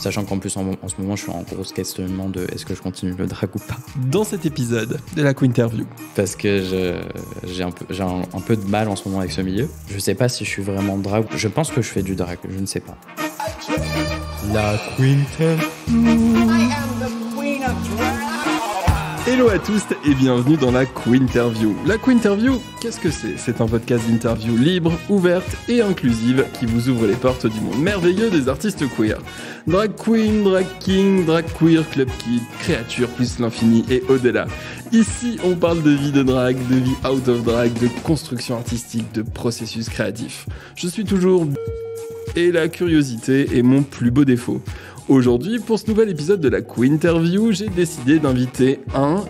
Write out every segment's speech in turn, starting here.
Sachant qu'en plus, en ce moment, je suis en gros questionnement de est-ce que je continue le drag ou pas. Dans cet épisode de la Quinterview. Parce que j'ai un peu de mal en ce moment avec ce milieu. Je sais pas si je suis vraiment drag. Je pense que je fais du drag, je ne sais pas. La Quinterview. Hello à tous et bienvenue dans la Quinterview. La Quinterview, qu'est-ce que c'est ? C'est un podcast d'interview libre, ouverte et inclusive qui vous ouvre les portes du monde merveilleux des artistes queer. Drag queen, drag king, drag queer, club kid, créature plus l'infini et au-delà. Ici, on parle de vie de drag, de vie out of drag, de construction artistique, de processus créatif. Je suis toujours et la curiosité est mon plus beau défaut. Aujourd'hui, pour ce nouvel épisode de la Quinterview, j'ai décidé d'inviter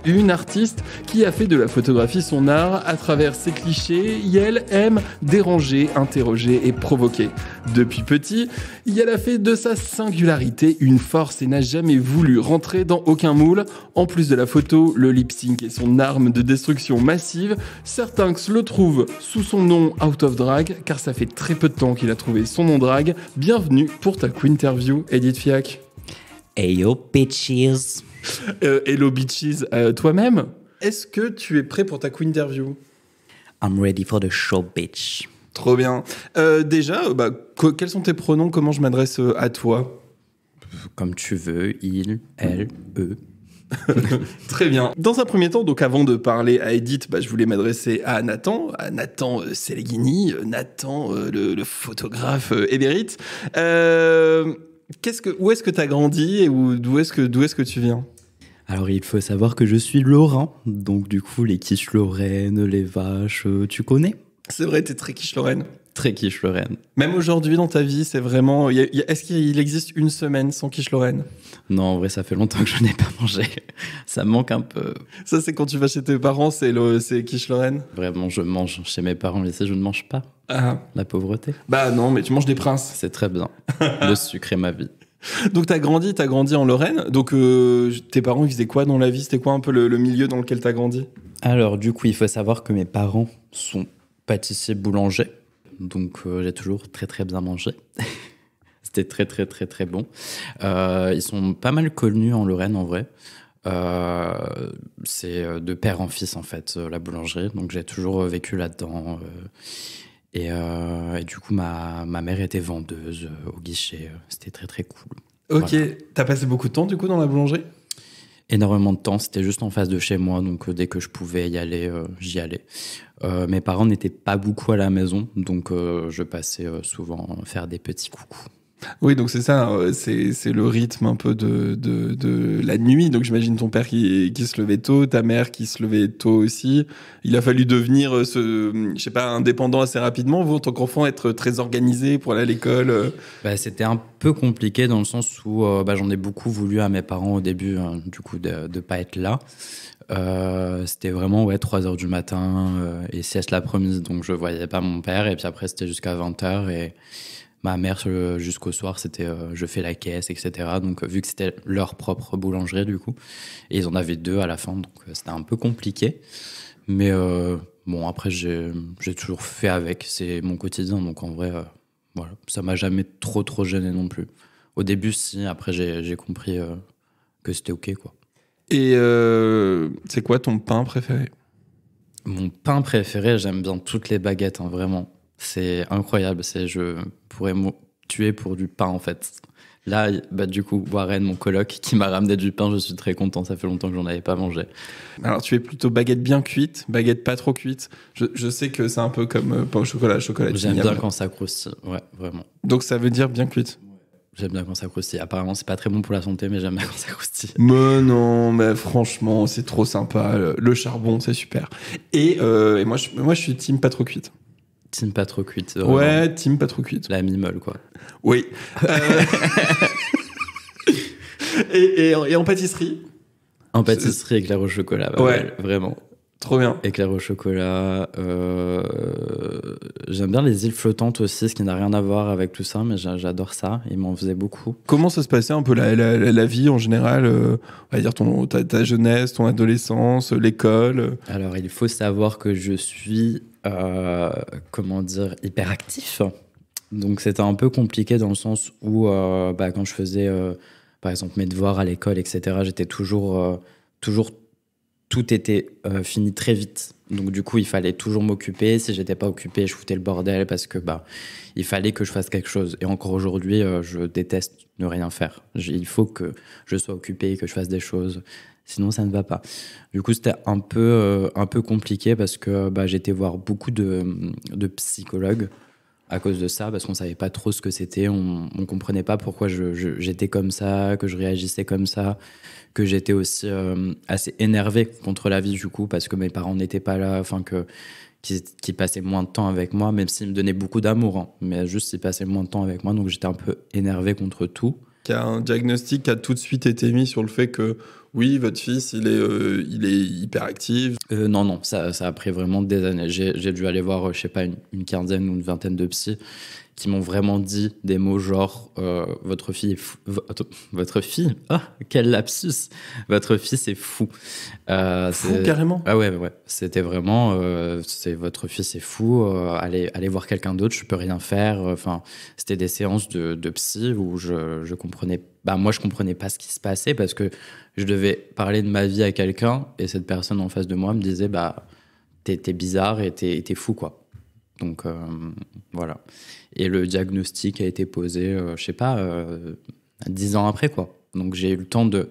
une artiste qui a fait de la photographie son art à travers ses clichés. Yael aime déranger, interroger et provoquer. Depuis petit, Yael a fait de sa singularité une force et n'a jamais voulu rentrer dans aucun moule. En plus de la photo, le lip-sync est son arme de destruction massive. Certains le trouvent sous son nom Out of Drag, car ça fait très peu de temps qu'il a trouvé son nom drag. Bienvenue pour ta Quinterview, Edith Fiac. Hey yo, bitches. Hello bitches, toi-même, est-ce que tu es prêt pour ta Quinterview ? I'm ready for the show, bitch. Trop bien. Déjà, quels sont tes pronoms ? Comment je m'adresse à toi ? Comme tu veux, il, elle, eux. Très bien. Dans un premier temps, donc avant de parler à Edith, je voulais m'adresser à Nathan Seleghini, Nathan, le photographe émérite. Où est-ce que tu as grandi et d'où est-ce que tu viens ? Alors, il faut savoir que je suis lorrain, donc du coup, les quiches lorraines, les vaches, tu connais ? C'est vrai, t'es très quiche lorraine. Très quiche lorraine. Même aujourd'hui, dans ta vie, c'est vraiment... Est-ce qu'il existe une semaine sans quiche lorraine ? Non, en vrai, ça fait longtemps que je n'ai pas mangé. Ça me manque un peu. Ça, c'est quand tu vas chez tes parents, c'est quiche lorraine ? Vraiment, je mange chez mes parents, ici, je ne mange pas. Ah. La pauvreté. Bah non, mais tu manges des princes. C'est très bien. Le sucre est ma vie. Donc t'as grandi en Lorraine. Donc tes parents, ils faisaient quoi dans la vie ? C'était quoi un peu le milieu dans lequel t'as grandi ? Alors du coup, il faut savoir que mes parents sont pâtissiers boulangers. Donc j'ai toujours très très bien mangé. C'était très très très très bon. Ils sont pas mal connus en Lorraine en vrai. C'est de père en fils en fait, la boulangerie. Donc j'ai toujours vécu là-dedans. Et du coup, ma mère était vendeuse au guichet. C'était très, très cool. Ok. Voilà. T'as passé beaucoup de temps, du coup, dans la boulangerie ? Énormément de temps. C'était juste en face de chez moi. Donc, dès que je pouvais y aller, j'y allais. Mes parents n'étaient pas beaucoup à la maison. Donc, je passais souvent faire des petits coucous. Oui, donc c'est ça, c'est le rythme un peu de la nuit. Donc j'imagine ton père qui se levait tôt, ta mère qui se levait tôt aussi. Il a fallu devenir, indépendant assez rapidement. Vous, en tant qu'enfant, être très organisé pour aller à l'école. C'était un peu compliqué dans le sens où j'en ai beaucoup voulu à mes parents au début, du coup, de pas être là. C'était vraiment 3h du matin et sieste l'après-midi. Donc je voyais pas mon père. Et puis après, c'était jusqu'à 20h et... Ma mère, jusqu'au soir, c'était je fais la caisse, etc. Donc, vu que c'était leur propre boulangerie, du coup, et ils en avaient 2 à la fin, donc c'était un peu compliqué. Mais après, j'ai toujours fait avec, c'est mon quotidien. Donc, en vrai, voilà, ça m'a jamais trop gêné non plus. Au début, si, après, j'ai compris que c'était OK, quoi. Et c'est quoi ton pain préféré ? Mon pain préféré, j'aime bien toutes les baguettes, hein, vraiment. C'est incroyable, je pourrais me tuer pour du pain en fait. Là, du coup, Warren, mon coloc, qui m'a ramené du pain, je suis très content, ça fait longtemps que j'en avais pas mangé. Alors tu es plutôt baguette bien cuite, baguette pas trop cuite. Je sais que c'est un peu comme pain au chocolat. J'aime bien quand ça croustille, ouais, vraiment. Donc ça veut dire bien cuite ? J'aime bien quand ça croustille. Apparemment, c'est pas très bon pour la santé, mais j'aime bien quand ça croustille. Mais non, mais franchement, c'est trop sympa. Le charbon, c'est super. Et moi, je suis team pas trop cuite. Team pas trop cuite. Ouais, team pas trop cuite. La mi-molle, quoi. Oui. et en pâtisserie ? En pâtisserie, éclair au chocolat. Ouais, vraiment. Trop bien. Éclair au chocolat. J'aime bien les îles flottantes aussi, ce qui n'a rien à voir avec tout ça, mais j'adore ça. Ils m'en faisaient beaucoup. Comment ça se passait un peu la vie en général, on va dire ta jeunesse, ton adolescence, l'école ? Alors, il faut savoir que je suis, hyperactif. Donc c'était un peu compliqué dans le sens où quand je faisais par exemple mes devoirs à l'école, etc., j'étais toujours tout était fini très vite. Donc du coup, il fallait toujours m'occuper. Si j'étais pas occupé, je foutais le bordel parce que il fallait que je fasse quelque chose. Et encore aujourd'hui, je déteste ne rien faire. Il faut que je sois occupé, que je fasse des choses. Sinon, ça ne va pas. Du coup, c'était un peu compliqué parce que j'étais voir beaucoup de psychologues à cause de ça, parce qu'on savait pas trop ce que c'était. On comprenait pas pourquoi j'étais comme ça, que je réagissais comme ça, que j'étais aussi assez énervé contre la vie du coup, parce que mes parents n'étaient pas là, enfin qu'ils passaient moins de temps avec moi, même s'ils me donnaient beaucoup d'amour, hein, mais juste ils passaient moins de temps avec moi, donc j'étais un peu énervé contre tout. Qu'il y a un diagnostic qui a tout de suite été mis sur le fait que oui, votre fils, il est hyperactif. Non, ça a pris vraiment des années. J'ai dû aller voir, je sais pas, une quinzaine ou une vingtaine de psys qui m'ont vraiment dit des mots genre votre fille est fou. Votre fille, quel lapsus, votre fils est fou. Fou, carrément. Ah ouais, c'était vraiment votre fils est fou, allez voir quelqu'un d'autre, je peux rien faire. Enfin, c'était des séances de psy où je comprenais, moi je comprenais pas ce qui se passait parce que je devais parler de ma vie à quelqu'un et cette personne en face de moi me disait t'es bizarre et t'es fou quoi. Donc voilà. Et le diagnostic a été posé, je sais pas, 10 ans après, quoi. Donc j'ai eu le temps de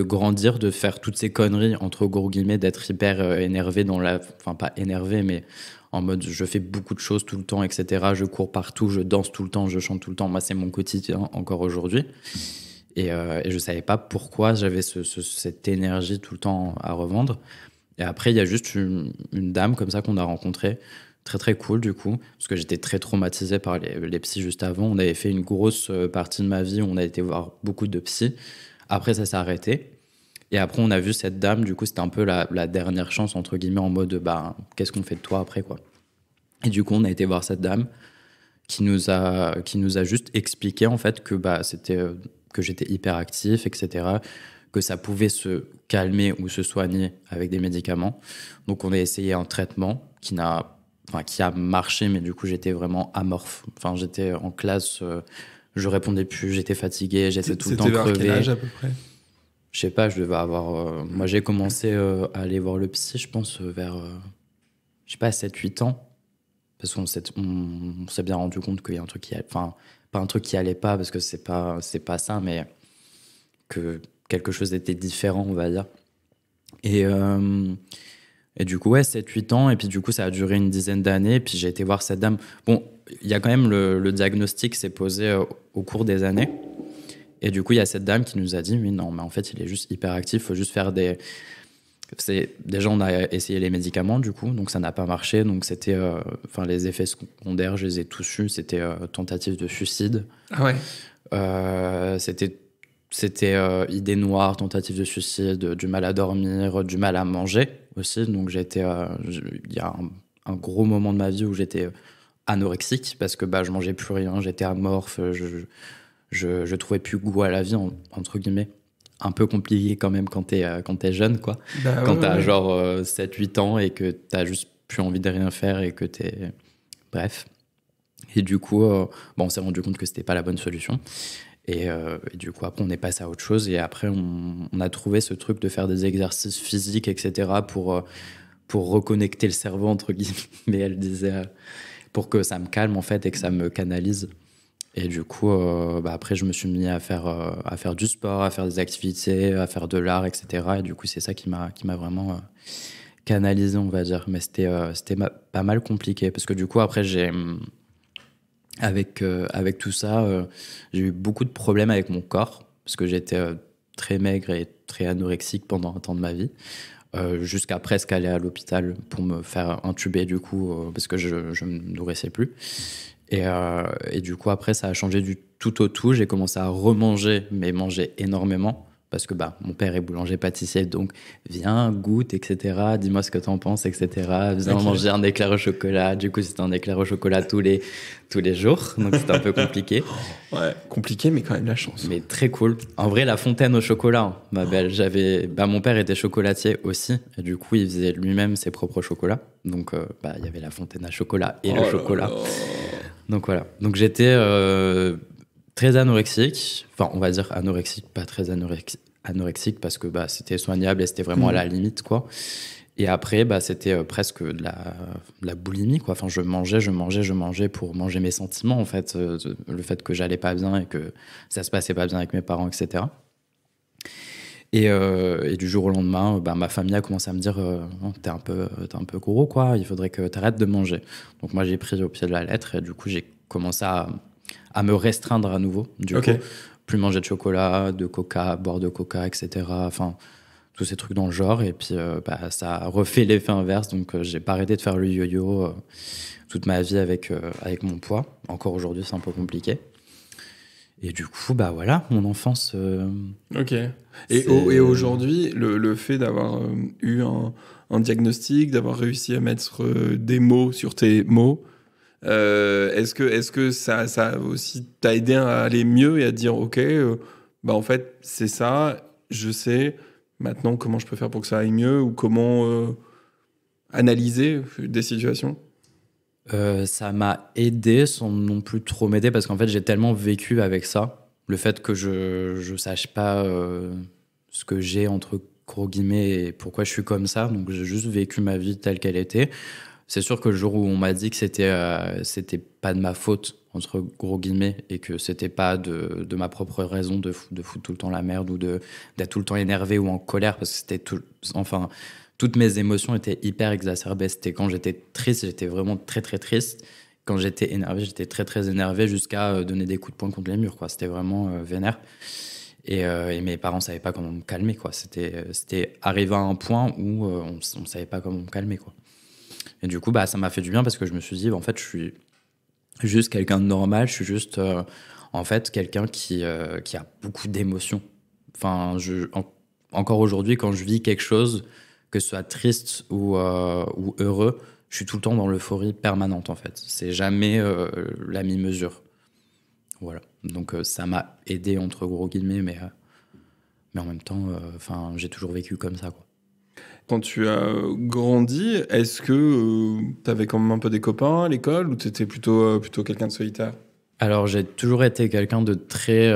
grandir, de faire toutes ces conneries, entre gros guillemets, d'être hyper énervé enfin, pas énervé, mais en mode je fais beaucoup de choses tout le temps, etc. Je cours partout, je danse tout le temps, je chante tout le temps. Moi, c'est mon quotidien encore aujourd'hui. Et je savais pas pourquoi j'avais cette énergie tout le temps à revendre. Et après, il y a juste une dame comme ça qu'on a rencontrée, très très cool du coup, parce que j'étais très traumatisé par les psys juste avant. On avait fait une grosse partie de ma vie où on a été voir beaucoup de psys. Après, ça s'est arrêté. Et après, on a vu cette dame, du coup, c'était un peu la dernière chance, entre guillemets, en mode, qu'est-ce qu'on fait de toi après, quoi. Et du coup, on a été voir cette dame qui nous a juste expliqué, en fait, que que j'étais hyperactif, etc., que ça pouvait se calmer ou se soigner avec des médicaments. Donc, on a essayé un traitement qui a marché, mais du coup, j'étais vraiment amorphe. Enfin, j'étais en classe, je répondais plus, j'étais fatigué, j'étais tout le temps crevé. C'était vers quel âge à peu près ? Je sais pas, je devais avoir... moi, j'ai commencé à aller voir le psy, je pense, vers, je sais pas, 7-8 ans. Parce qu'on s'est bien rendu compte qu'il y a un truc qui... Enfin, pas un truc qui allait pas, parce que c'est pas ça, mais que quelque chose était différent, on va dire. Et du coup, ouais, 7-8 ans, et puis du coup, ça a duré une dizaine d'années, et puis j'ai été voir cette dame. Bon, il y a quand même le diagnostic s'est posé au cours des années, et du coup, il y a cette dame qui nous a dit, oui, non, mais en fait, il est juste hyperactif, il faut juste faire Déjà, on a essayé les médicaments, du coup, donc ça n'a pas marché, donc c'était... les effets secondaires, je les ai tous eus, c'était tentative de suicide. Ah ouais. C'était idée noire, tentative de suicide, du mal à dormir, du mal à manger aussi. Donc il y a un gros moment de ma vie où j'étais anorexique parce que je mangeais plus rien, j'étais amorphe, je trouvais plus goût à la vie, entre guillemets. Un peu compliqué quand même quand t'es jeune, quoi. Quand t'as genre 7-8 ans et que t'as juste plus envie de rien faire et que t'es... Bref. Et du coup, on s'est rendu compte que c'était pas la bonne solution. Et du coup, après, on est passé à autre chose. Et après, on a trouvé ce truc de faire des exercices physiques, etc. pour reconnecter le cerveau, entre guillemets. Elle disait, pour que ça me calme, en fait, et que ça me canalise. Et du coup, après, je me suis mis à faire du sport, à faire des activités, à faire de l'art, etc. Et du coup, c'est ça qui m'a vraiment canalisé, on va dire. Mais c'était pas mal compliqué. Parce que du coup, après, avec tout ça, j'ai eu beaucoup de problèmes avec mon corps, parce que j'étais très maigre et très anorexique pendant un temps de ma vie, jusqu'à presque aller à l'hôpital pour me faire intuber, du coup, parce que je me nourrissais plus. Et du coup, après, ça a changé du tout au tout. J'ai commencé à remanger, mais manger énormément. Parce que mon père est boulanger-pâtissier, donc viens, goûte, etc. Dis-moi ce que t'en penses, etc. Viens manger un éclair au chocolat. Du coup, c'était un éclair au chocolat tous les jours. Donc, c'était un peu compliqué. Ouais, compliqué, mais quand même la chance. Mais très cool. En vrai, la fontaine au chocolat, ma belle. Mon père était chocolatier aussi. Et du coup, il faisait lui-même ses propres chocolats. Donc, il y avait la fontaine à chocolat et le chocolat. Donc voilà. Donc j'étais très anorexique. Enfin, on va dire anorexique, pas très anorexique parce que bah, c'était soignable et c'était vraiment à la limite, quoi. Et après, bah, c'était presque de la boulimie, quoi. Enfin, je mangeais pour manger mes sentiments, en fait. Le fait que j'allais pas bien et que ça se passait pas bien avec mes parents, etc. Et du jour au lendemain, bah, ma famille a commencé à me dire oh, t'es un peu gros, quoi. Il faudrait que t'arrêtes de manger. Donc moi, j'ai pris au pied de la lettre et du coup, j'ai commencé à me restreindre à nouveau. Du coup, plus manger de chocolat, de coca, boire de coca, etc. Enfin, tous ces trucs dans le genre. Et puis, bah, ça a refait l'effet inverse. Donc, j'ai pas arrêté de faire le yo-yo toute ma vie avec mon poids. Encore aujourd'hui, c'est un peu compliqué. Et du coup, bah voilà, mon enfance. Ok. Et aujourd'hui, le fait d'avoir eu un diagnostic, d'avoir réussi à mettre des mots sur tes mots, est-ce que ça aussi t'a aidé à aller mieux et à dire ok, bah en fait c'est ça, je sais maintenant comment je peux faire pour que ça aille mieux ou comment analyser des situations? Ça m'a aidé sans non plus trop m'aider parce qu'en fait j'ai tellement vécu avec ça. Le fait que je sache pas ce que j'ai entre gros guillemets et pourquoi je suis comme ça. Donc j'ai juste vécu ma vie telle qu'elle était. C'est sûr que le jour où on m'a dit que c'était pas de ma faute entre gros guillemets et que c'était pas de ma propre raison de foutre tout le temps la merde ou d'être tout le temps énervé ou en colère parce que c'était tout, enfin toutes mes émotions étaient hyper exacerbées. C'était quand j'étais triste, j'étais vraiment très très triste. Quand j'étais énervé, j'étais très très énervé jusqu'à donner des coups de poing contre les murs, quoi. C'était vraiment vénère. Et mes parents savaient pas comment me calmer, quoi. C'était arrivé à un point où on savait pas comment me calmer, quoi. Et du coup, bah, ça m'a fait du bien parce que je me suis dit, bah, en fait, je suis juste quelqu'un de normal. Je suis juste, en fait, quelqu'un qui a beaucoup d'émotions. Enfin, encore aujourd'hui, quand je vis quelque chose, que ce soit triste ou heureux, je suis tout le temps dans l'euphorie permanente, en fait. C'est jamais la mi-mesure. Voilà. Donc, ça m'a aidé, entre gros guillemets, mais en même temps, enfin, j'ai toujours vécu comme ça, quoi. Quand tu as grandi, est-ce que tu avais quand même un peu des copains à l'école ou tu étais plutôt quelqu'un de solitaire? Alors, j'ai toujours été quelqu'un de très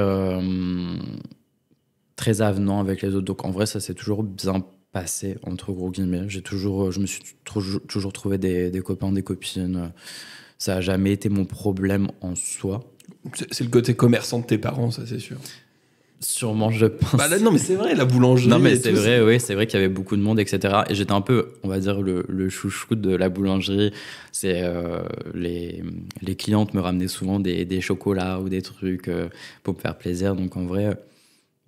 avenant avec les autres. Donc, en vrai, ça s'est toujours bien passé, entre gros guillemets. Je me suis toujours trouvé des copains, des copines. Ça n'a jamais été mon problème en soi. C'est le côté commerçant de tes parents, ça c'est sûr. Sûrement, je pense. Bah là, non, mais c'est vrai, la boulangerie. Non, mais et c'est tout, vrai, oui, c'est vrai qu'il y avait beaucoup de monde, etc. Et j'étais un peu, on va dire, le chouchou de la boulangerie. C'est les clientes me ramenaient souvent des chocolats ou des trucs pour me faire plaisir. Donc en vrai,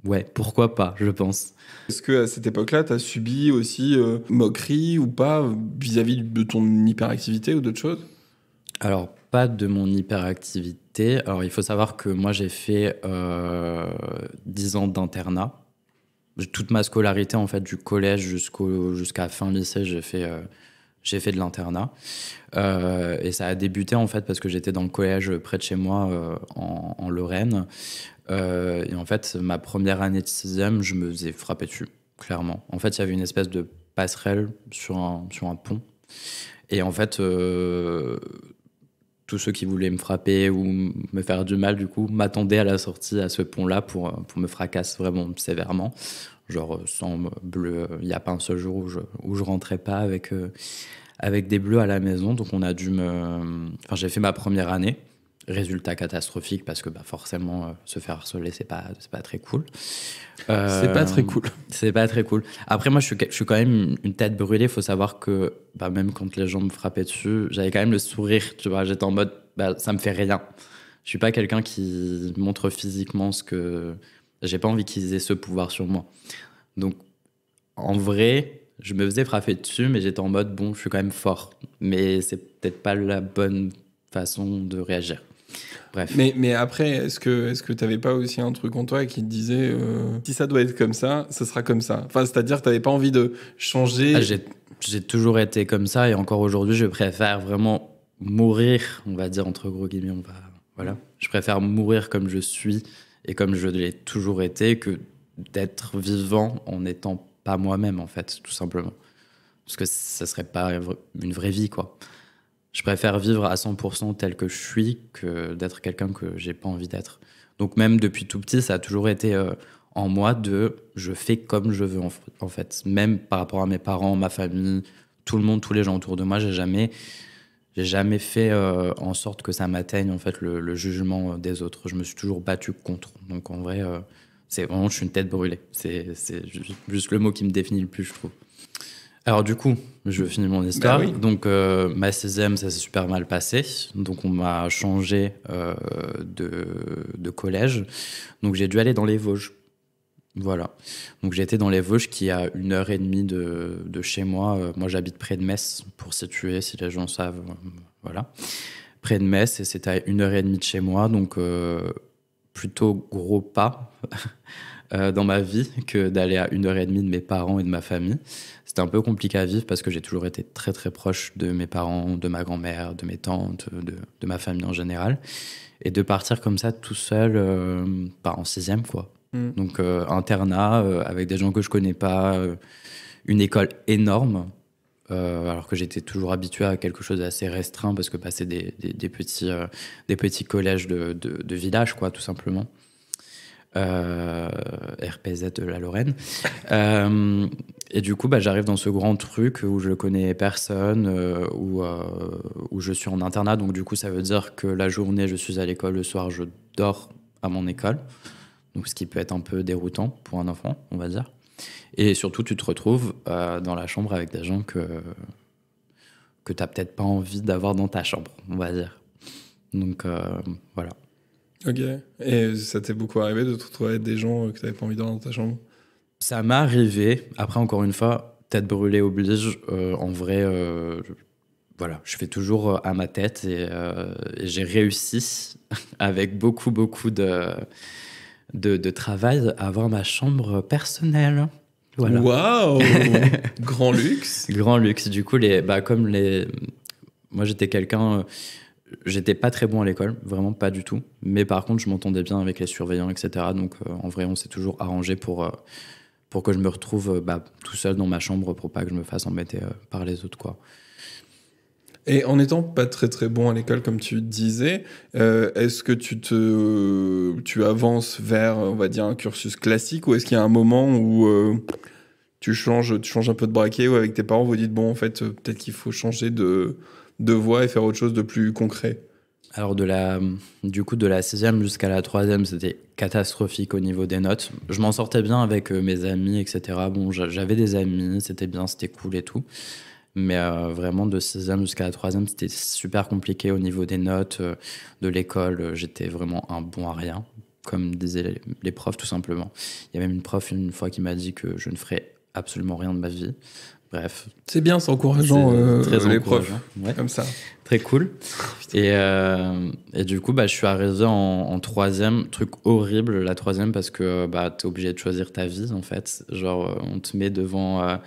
ouais, pourquoi pas, je pense. Est-ce que à cette époque-là, tu as subi aussi moquerie ou pas vis-à-vis de ton hyperactivité ou d'autres choses? Alors, pas de mon hyperactivité. Alors, il faut savoir que moi, j'ai fait 10 ans d'internat. Toute ma scolarité, en fait, du collège jusqu'à fin lycée, j'ai fait de l'internat. Et ça a débuté, en fait, parce que j'étais dans le collège près de chez moi, en Lorraine. Et en fait, ma première année de sixième, je me faisais frapper dessus, clairement. En fait, il y avait une espèce de passerelle sur un pont. Et en fait, tous ceux qui voulaient me frapper ou me faire du mal, du coup, m'attendaient à la sortie à ce pont-là pour me fracasser vraiment sévèrement. Genre, sang bleu, il n'y a pas un seul jour où je rentrais pas avec des bleus à la maison. Donc, Enfin, j'ai fait ma première année. Résultat catastrophique parce que bah, forcément, se faire harceler, c'est pas très cool. C'est pas très cool. C'est pas très cool. Après, moi, je suis quand même une tête brûlée. Il faut savoir que bah, même quand les gens me frappaient dessus, j'avais quand même le sourire. Tu vois, j'étais en mode, bah, ça me fait rien. Je suis pas quelqu'un qui montre physiquement ce que. J'ai pas envie qu'ils aient ce pouvoir sur moi. Donc, en vrai, je me faisais frapper dessus, mais j'étais en mode, bon, je suis quand même fort. Mais c'est peut-être pas la bonne façon de réagir. Bref. Mais après, est-ce que t'avais pas aussi un truc en toi qui te disait si ça doit être comme ça, ce sera comme ça. Enfin, c'est-à-dire que t'avais pas envie de changer. Ah, j'ai toujours été comme ça et encore aujourd'hui, je préfère vraiment mourir, on va dire entre gros guillemets, voilà. Je préfère mourir comme je suis et comme je l'ai toujours été que d'être vivant en n'étant pas moi-même en fait, tout simplement. Parce que ça serait pas une vraie vie, quoi. Je préfère vivre à 100% tel que je suis que d'être quelqu'un que j'ai pas envie d'être. Donc même depuis tout petit, ça a toujours été en moi de je fais comme je veux en fait. Même par rapport à mes parents, ma famille, tout le monde, tous les gens autour de moi, j'ai jamais fait en sorte que ça m'atteigne en fait le jugement des autres. Je me suis toujours battu contre. Donc en vrai, c'est vraiment je suis une tête brûlée. C'est juste le mot qui me définit le plus, je trouve. Alors du coup, je finis mon histoire. Bah oui. Donc ma 6e, ça s'est super mal passé. Donc on m'a changé de collège. Donc j'ai dû aller dans les Vosges. Voilà. Donc j'étais dans les Vosges qui est à 1h30 de chez moi. Moi j'habite près de Metz, pour situer, si les gens savent. Voilà. Près de Metz, et c'était à 1h30 de chez moi. Donc plutôt gros pas dans ma vie que d'aller à 1h30 de mes parents et de ma famille. C'était un peu compliqué à vivre parce que j'ai toujours été très très proche de mes parents, de ma grand-mère, de mes tantes, de ma famille en général. Et de partir comme ça tout seul, en 6e, quoi. Donc internat, avec des gens que je connais pas, une école énorme, alors que j'étais toujours habitué à quelque chose d'assez restreint parce que c'est des petits collèges de village, quoi, tout simplement. RPZ de la Lorraine. Et du coup, j'arrive dans ce grand truc où je connais personne, où je suis en internat. Donc du coup, ça veut dire que la journée, je suis à l'école, le soir, je dors à mon école. Donc, ce qui peut être un peu déroutant pour un enfant, on va dire. Et surtout, tu te retrouves dans la chambre avec des gens que tu n'as peut-être pas envie d'avoir dans ta chambre, on va dire. Donc, voilà. Ok. Et ça t'est beaucoup arrivé de te retrouver avec des gens que tu n'avais pas envie d'avoir dans ta chambre? Ça m'est arrivé. Après, encore une fois, tête brûlée oblige. En vrai, voilà, je fais toujours à ma tête et j'ai réussi avec beaucoup de travail à avoir ma chambre personnelle. Voilà. Waouh. Grand luxe. Grand luxe. Du coup, moi, j'étais quelqu'un... J'étais pas très bon à l'école, vraiment pas du tout. Mais par contre, je m'entendais bien avec les surveillants, etc. Donc, en vrai, on s'est toujours arrangé pour que je me retrouve tout seul dans ma chambre pour pas que je me fasse embêter par les autres, quoi. Et en étant pas très très bon à l'école, comme tu disais, est-ce que tu avances vers, on va dire, un cursus classique, ou est-ce qu'il y a un moment où tu changes un peu de braquet, ou avec tes parents vous dites bon, en fait, peut-être qu'il faut changer de voie et faire autre chose de plus concret? Alors du coup, de la 6e jusqu'à la 3e, c'était catastrophique au niveau des notes. Je m'en sortais bien avec mes amis, etc. Bon, j'avais des amis, c'était bien, c'était cool et tout. Mais vraiment, de 6e jusqu'à la 3e, c'était super compliqué au niveau des notes, de l'école. J'étais vraiment un bon à rien, comme disaient les profs, tout simplement. Il y a même une prof, une fois, qui m'a dit que je ne ferais absolument rien de ma vie. Bref. C'est bien, c'est encourageant, très les encourageant. profs, ouais. comme ça. Très cool. Et du coup, je suis arrivé en 3e, truc horrible, la 3e, parce que t'es obligé de choisir ta vie, en fait. Genre, on te met devant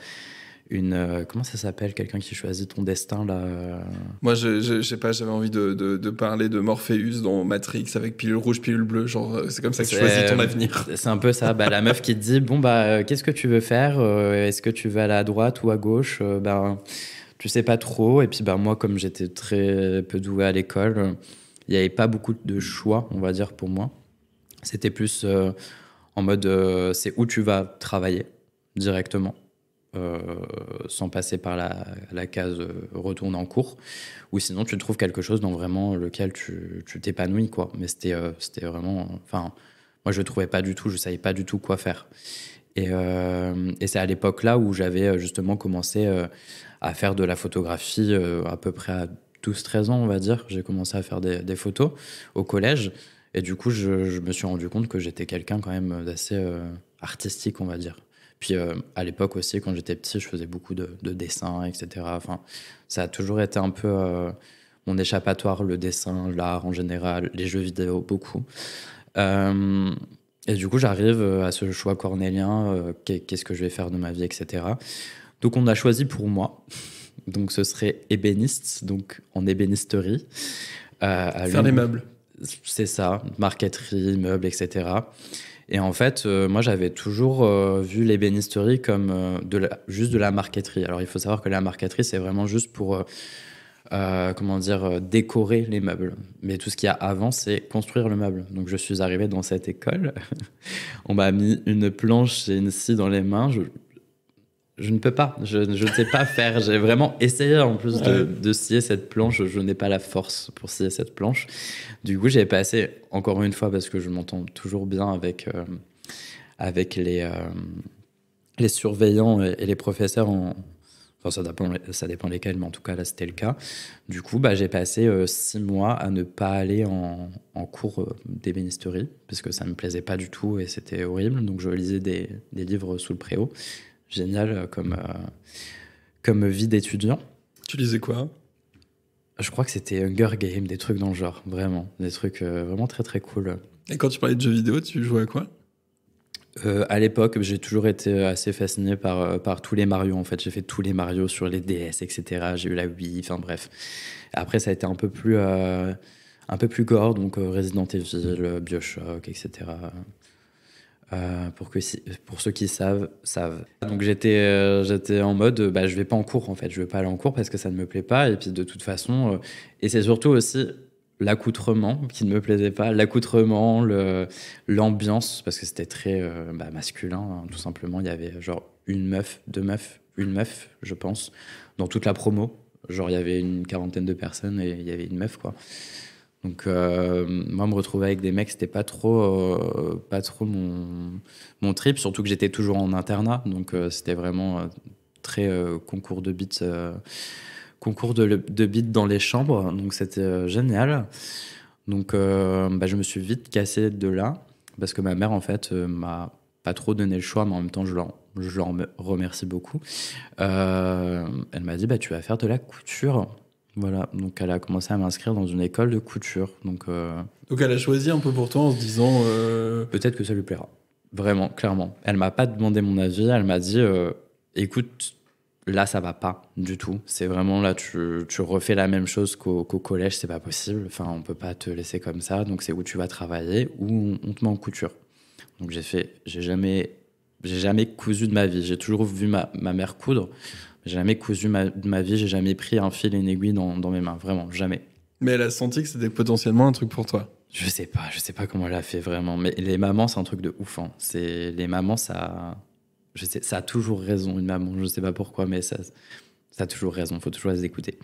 comment ça s'appelle, quelqu'un qui choisit ton destin, là Moi, je sais pas, j'avais envie de parler de Morpheus dans Matrix avec pilule rouge, pilule bleue. Genre, c'est comme ça que tu choisis ton avenir. C'est un peu ça. La meuf qui te dit bon, qu'est-ce que tu veux faire? Est-ce que tu veux aller à droite ou à gauche? Tu sais pas trop. Et puis, moi, comme j'étais très peu doué à l'école, il n'y avait pas beaucoup de choix, on va dire, pour moi. C'était plus en mode c'est où tu vas travailler directement. Sans passer par la case retourne en cours, ou sinon tu trouves quelque chose dans vraiment lequel tu t'épanouis, quoi. Mais c'était vraiment, moi je le trouvais pas du tout, je savais pas du tout quoi faire, et c'est à l'époque là où j'avais justement commencé à faire de la photographie à peu près à 12-13 ans, on va dire. J'ai commencé à faire des photos au collège, et du coup je me suis rendu compte que j'étais quelqu'un quand même d'assez artistique, on va dire. Puis à l'époque aussi, quand j'étais petit, je faisais beaucoup de dessins, etc. Ça a toujours été un peu mon échappatoire, le dessin, l'art en général, les jeux vidéo, beaucoup. Et du coup, j'arrive à ce choix cornélien, qu'est-ce que je vais faire de ma vie, etc. Donc on a choisi pour moi, donc ce serait ébéniste, donc en ébénisterie. Faire des meubles. C'est ça, marqueterie, meubles, etc. Et en fait, moi, j'avais toujours vu l'ébénisterie comme juste de la marqueterie. Alors, il faut savoir que la marqueterie, c'est vraiment juste pour comment dire, décorer les meubles. Mais tout ce qu'il y a avant, c'est construire le meuble. Donc je suis arrivé dans cette école, on m'a mis une planche et une scie dans les mains. Je ne peux pas, je ne sais pas faire. J'ai vraiment essayé en plus de scier cette planche. Je n'ai pas la force pour scier cette planche. Du coup, j'ai passé, encore une fois, parce que je m'entends toujours bien avec les surveillants et les professeurs. Enfin, ça dépend lesquels, mais en tout cas, là, c'était le cas. Du coup, j'ai passé 6 mois à ne pas aller en cours d'ébénisterie, parce que ça ne me plaisait pas du tout et c'était horrible. Donc, je lisais des livres sous le préau. Génial comme vie d'étudiant. Tu lisais quoi? Je crois que c'était Hunger Games, des trucs dans le genre, vraiment. Des trucs vraiment très très cool. Et quand tu parlais de jeux vidéo, tu jouais à quoi? À l'époque, j'ai toujours été assez fasciné par tous les Mario. En fait, j'ai fait tous les Mario sur les DS, etc. J'ai eu la Wii, enfin bref. Après, ça a été un peu plus gore, donc Resident Evil, BioShock, etc. Pour ceux qui savent. Donc j'étais en mode, je vais pas en cours en fait, je vais pas aller en cours parce que ça ne me plaît pas. Et puis de toute façon, et c'est surtout aussi l'accoutrement qui ne me plaisait pas, l'ambiance, parce que c'était très masculin, hein, tout simplement. Il y avait genre une meuf, deux meufs, une meuf, je pense, dans toute la promo. Genre il y avait une quarantaine de personnes et il y avait une meuf, quoi. Donc moi me retrouver avec des mecs, c'était pas trop mon trip, surtout que j'étais toujours en internat, donc c'était vraiment très concours de beats dans les chambres, donc c'était génial. Donc je me suis vite cassé de là parce que ma mère en fait m'a pas trop donné le choix, mais en même temps je l'en remercie beaucoup. Elle m'a dit tu vas faire de la couture. Voilà, donc elle a commencé à m'inscrire dans une école de couture. Donc elle a choisi un peu pour toi en se disant... peut-être que ça lui plaira. Vraiment, clairement. Elle m'a pas demandé mon avis, elle m'a dit écoute, là ça va pas du tout. C'est vraiment là, tu refais la même chose qu'au collège, c'est pas possible. Enfin, on peut pas te laisser comme ça, donc c'est où tu vas travailler ou on te met en couture. Donc j'ai jamais cousu de ma vie. J'ai toujours vu ma mère coudre. J'ai jamais cousu de ma vie, j'ai jamais pris un fil et une aiguille dans mes mains, vraiment, jamais. Mais elle a senti que c'était potentiellement un truc pour toi. Je sais pas comment elle a fait vraiment, mais les mamans, c'est un truc de ouf. Hein. Les mamans, ça a toujours raison, une maman, je sais pas pourquoi, mais ça a toujours raison, faut toujours les écouter.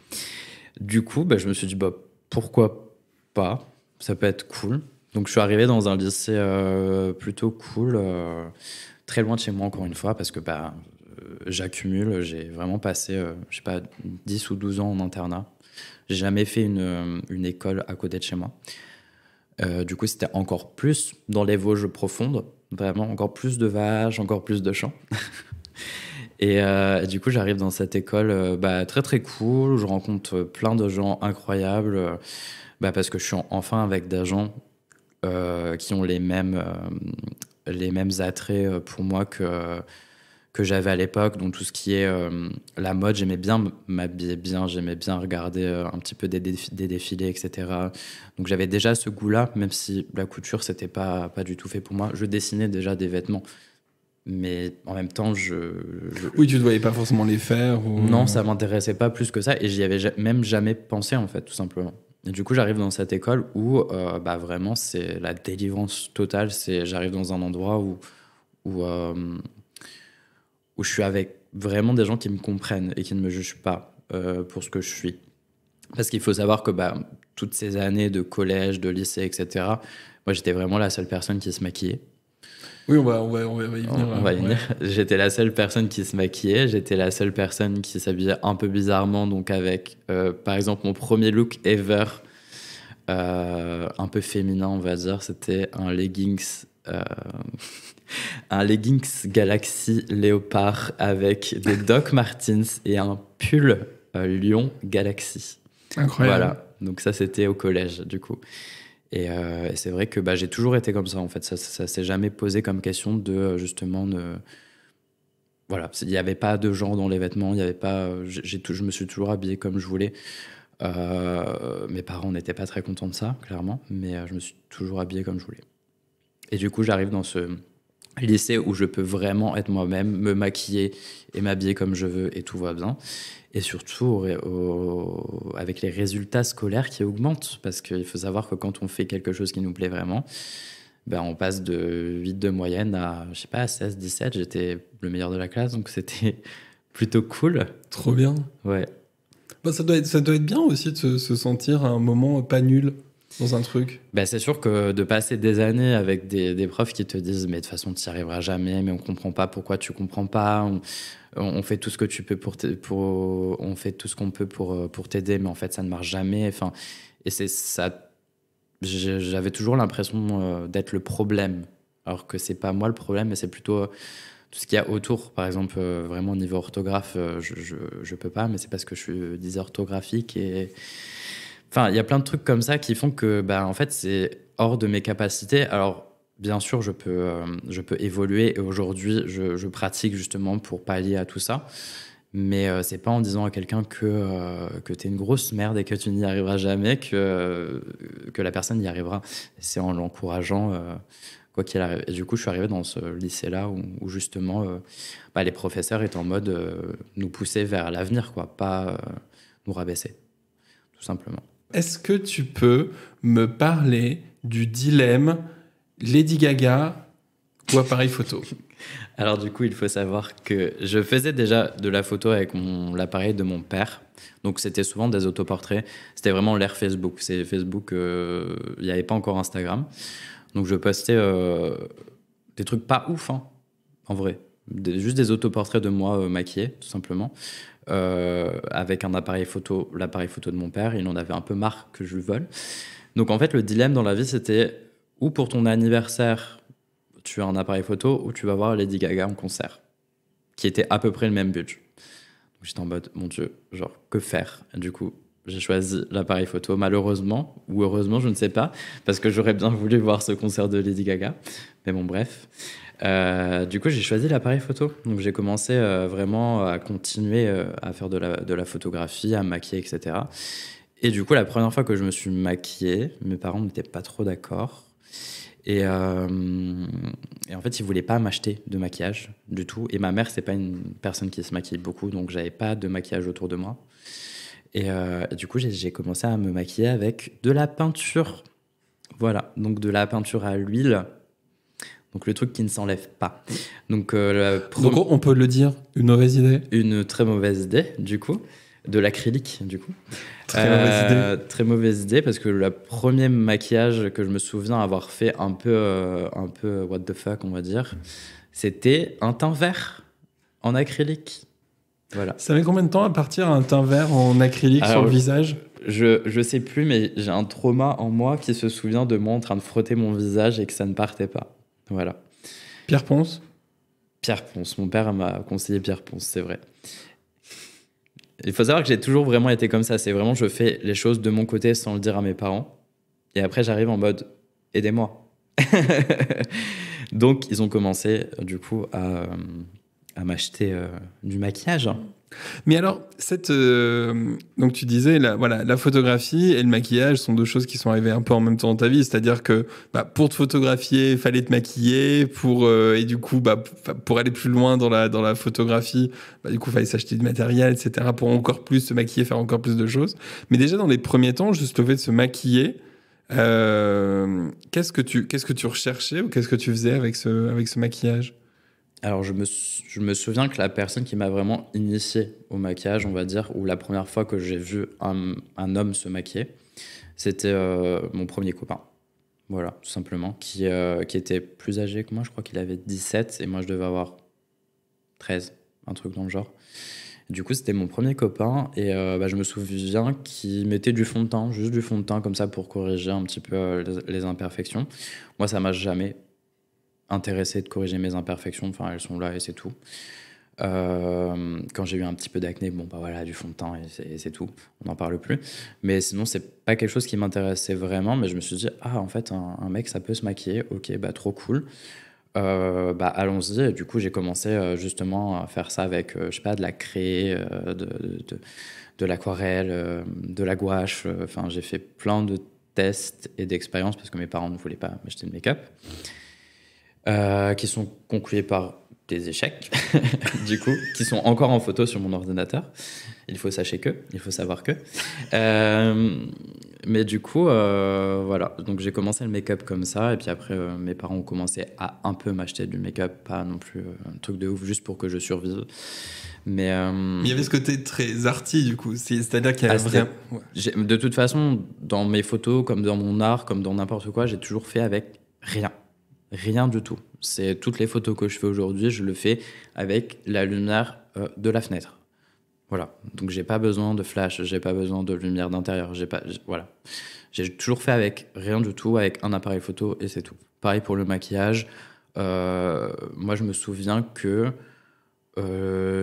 Du coup, je me suis dit, pourquoi pas, ça peut être cool. Donc je suis arrivé dans un lycée plutôt cool, très loin de chez moi encore une fois, parce que j'accumule, j'ai vraiment passé, 10 ou 12 ans en internat. J'ai jamais fait une école à côté de chez moi. Du coup, c'était encore plus dans les Vosges profondes, vraiment encore plus de vaches, encore plus de champs. Et du coup, j'arrive dans cette école très très cool, où je rencontre plein de gens incroyables, parce que je suis enfin avec des gens qui ont les mêmes attraits pour moi que j'avais à l'époque, donc tout ce qui est la mode, j'aimais bien m'habiller bien, j'aimais bien regarder un petit peu des défilés, etc. Donc j'avais déjà ce goût-là, même si la couture, c'était pas du tout fait pour moi. Je dessinais déjà des vêtements, mais en même temps, Oui, tu ne voyais pas forcément les faire ou... Non, ça m'intéressait pas plus que ça, et j'y avais même jamais pensé, en fait, tout simplement. Et du coup, j'arrive dans cette école où vraiment, c'est la délivrance totale. J'arrive dans un endroit où je suis avec vraiment des gens qui me comprennent et qui ne me jugent pas pour ce que je suis. Parce qu'il faut savoir que toutes ces années de collège, de lycée, etc., moi, j'étais vraiment la seule personne qui se maquillait. Oui, on va y venir. On va y venir. J'étais la seule personne qui se maquillait, j'étais la seule personne qui s'habillait un peu bizarrement, donc avec, par exemple, mon premier look ever, un peu féminin, on va dire, c'était un leggings... un leggings Galaxy léopard avec des Doc Martens et un pull Lion Galaxy. Incroyable. Voilà, donc ça c'était au collège du coup. Et c'est vrai que j'ai toujours été comme ça en fait. Ça s'est jamais posé comme question de justement voilà, il n'y avait pas de genre dans les vêtements, il y avait pas. Je me suis toujours habillé comme je voulais. Mes parents n'étaient pas très contents de ça, clairement, mais je me suis toujours habillé comme je voulais. Et du coup, j'arrive dans ce lycée où je peux vraiment être moi-même, me maquiller et m'habiller comme je veux et tout va bien. Et surtout avec les résultats scolaires qui augmentent. Parce qu'il faut savoir que quand on fait quelque chose qui nous plaît vraiment, ben on passe de 8 de moyenne à, je sais pas, 16, 17. J'étais le meilleur de la classe, donc c'était plutôt cool. Trop bien. Ouais. Bah, ça doit être bien aussi de se sentir à un moment pas nul dans un truc. Ben c'est sûr que de passer des années avec des profs qui te disent mais de toute façon tu n'y arriveras jamais, mais on comprend pas pourquoi tu comprends pas, on fait tout ce que tu peux on fait tout ce qu'on peut pour t'aider, mais en fait ça ne marche jamais. Enfin, et c'est ça, j'avais toujours l'impression d'être le problème, alors que c'est pas moi le problème, mais c'est plutôt tout ce qu'il y a autour. Par exemple, vraiment au niveau orthographe, je peux pas, mais c'est parce que je suis dysorthographique et enfin, il y a plein de trucs comme ça qui font que, en fait, c'est hors de mes capacités. Alors, bien sûr, je peux évoluer et aujourd'hui, je pratique justement pour pallier à tout ça. Mais c'est pas en disant à quelqu'un que t'es une grosse merde et que tu n'y arriveras jamais que la personne y arrivera. C'est en l'encourageant, quoi qu'il arrive. Et du coup, je suis arrivé dans ce lycée-là où justement, les professeurs étaient en mode nous pousser vers l'avenir, quoi, pas nous rabaisser, tout simplement. Est-ce que tu peux me parler du dilemme Lady Gaga ou appareil photo? Alors du coup, il faut savoir que je faisais déjà de la photo avec l'appareil de mon père. Donc c'était souvent des autoportraits. C'était vraiment l'ère Facebook. C'est Facebook, il n'y avait pas encore Instagram. Donc je postais des trucs pas ouf, hein, en vrai. Juste des autoportraits de moi maquillés, tout simplement. Avec un appareil photo, l'appareil photo de mon père. Il en avait un peu marre que je le vole. Donc en fait, le dilemme dans la vie, c'était ou pour ton anniversaire, tu as un appareil photo, ou tu vas voir Lady Gaga en concert, qui était à peu près le même budget. Donc j'étais en mode, mon Dieu, genre, que faire? Et du coup, j'ai choisi l'appareil photo, malheureusement, ou heureusement, je ne sais pas, parce que j'aurais bien voulu voir ce concert de Lady Gaga. Mais bon, bref. Du coup, j'ai choisi l'appareil photo. Donc, j'ai commencé vraiment à continuer à faire de la photographie, à me maquiller, etc. Et du coup, la première fois que je me suis maquillée, mes parents n'étaient pas trop d'accord. Et en fait, ils voulaient pas m'acheter de maquillage du tout. Et ma mère, c'est pas une personne qui se maquille beaucoup, donc j'avais pas de maquillage autour de moi. Et du coup, j'ai commencé à me maquiller avec de la peinture. Voilà, donc de la peinture à l'huile. Donc le truc qui ne s'enlève pas. Donc, Donc on peut le dire, une mauvaise idée? Une très mauvaise idée, du coup. De l'acrylique, du coup. Très mauvaise idée. Très mauvaise idée, parce que le premier maquillage que je me souviens avoir fait un peu what the fuck, on va dire, c'était un teint vert en acrylique. Voilà. Ça met combien de temps à partir un teint vert en acrylique sur le visage? Je sais plus, mais j'ai un trauma en moi qui se souvient de moi en train de frotter mon visage et que ça ne partait pas. Voilà. Pierre Ponce? Pierre Ponce. Mon père m'a conseillé Pierre Ponce, c'est vrai. Il faut savoir que j'ai toujours vraiment été comme ça. C'est vraiment, je fais les choses de mon côté sans le dire à mes parents. Et après, j'arrive en mode, aidez-moi. Donc, ils ont commencé, du coup, à m'acheter du maquillage. Mais alors, donc tu disais, la photographie et le maquillage sont deux choses qui sont arrivées un peu en même temps dans ta vie. C'est-à-dire que pour te photographier, il fallait te maquiller. Et du coup, pour aller plus loin dans la photographie, du coup, il fallait s'acheter du matériel, etc. pour encore plus se maquiller, faire encore plus de choses. Mais déjà, dans les premiers temps, juste le fait de se maquiller, qu'est-ce que tu recherchais ou qu'est-ce que tu faisais avec ce maquillage? Alors, je me souviens que la personne qui m'a vraiment initié au maquillage, on va dire, ou la première fois que j'ai vu un homme se maquiller, c'était mon premier copain. Voilà, tout simplement, qui était plus âgé que moi. Je crois qu'il avait 17 et moi, je devais avoir 13, un truc dans le genre. Du coup, c'était mon premier copain et je me souviens qu'il mettait du fond de teint, juste du fond de teint comme ça pour corriger un petit peu les imperfections. Moi, ça m'a jamais intéressé de corriger mes imperfections, enfin elles sont là et c'est tout. Quand j'ai eu un petit peu d'acné, voilà, du fond de teint et c'est tout, on n'en parle plus. Mais sinon, c'est pas quelque chose qui m'intéressait vraiment, mais je me suis dit, en fait, un mec, ça peut se maquiller, ok, trop cool. Allons-y. Et du coup, j'ai commencé justement à faire ça avec, je sais pas, de la craie, de l'aquarelle, de la gouache. Enfin, j'ai fait plein de tests et d'expériences parce que mes parents ne voulaient pas m'acheter de make-up. qui sont conclués par des échecs, du coup, qui sont encore en photo sur mon ordinateur. Il faut savoir que. Mais du coup, voilà. Donc j'ai commencé le make-up comme ça, et puis après, mes parents ont commencé à un peu m'acheter du make-up, pas non plus un truc de ouf, juste pour que je survive. Mais il y avait ce côté très arty, du coup. C'est-à-dire qu'il y avait vraiment... Ouais. De toute façon, dans mes photos, comme dans mon art, comme dans n'importe quoi, j'ai toujours fait avec rien. Rien du tout. C'est toutes les photos que je fais aujourd'hui, je le fais avec la lumière de la fenêtre. Voilà. Donc j'ai pas besoin de flash, j'ai pas besoin de lumière d'intérieur, voilà. J'ai toujours fait avec rien du tout, avec un appareil photo et c'est tout. Pareil pour le maquillage. Moi je me souviens que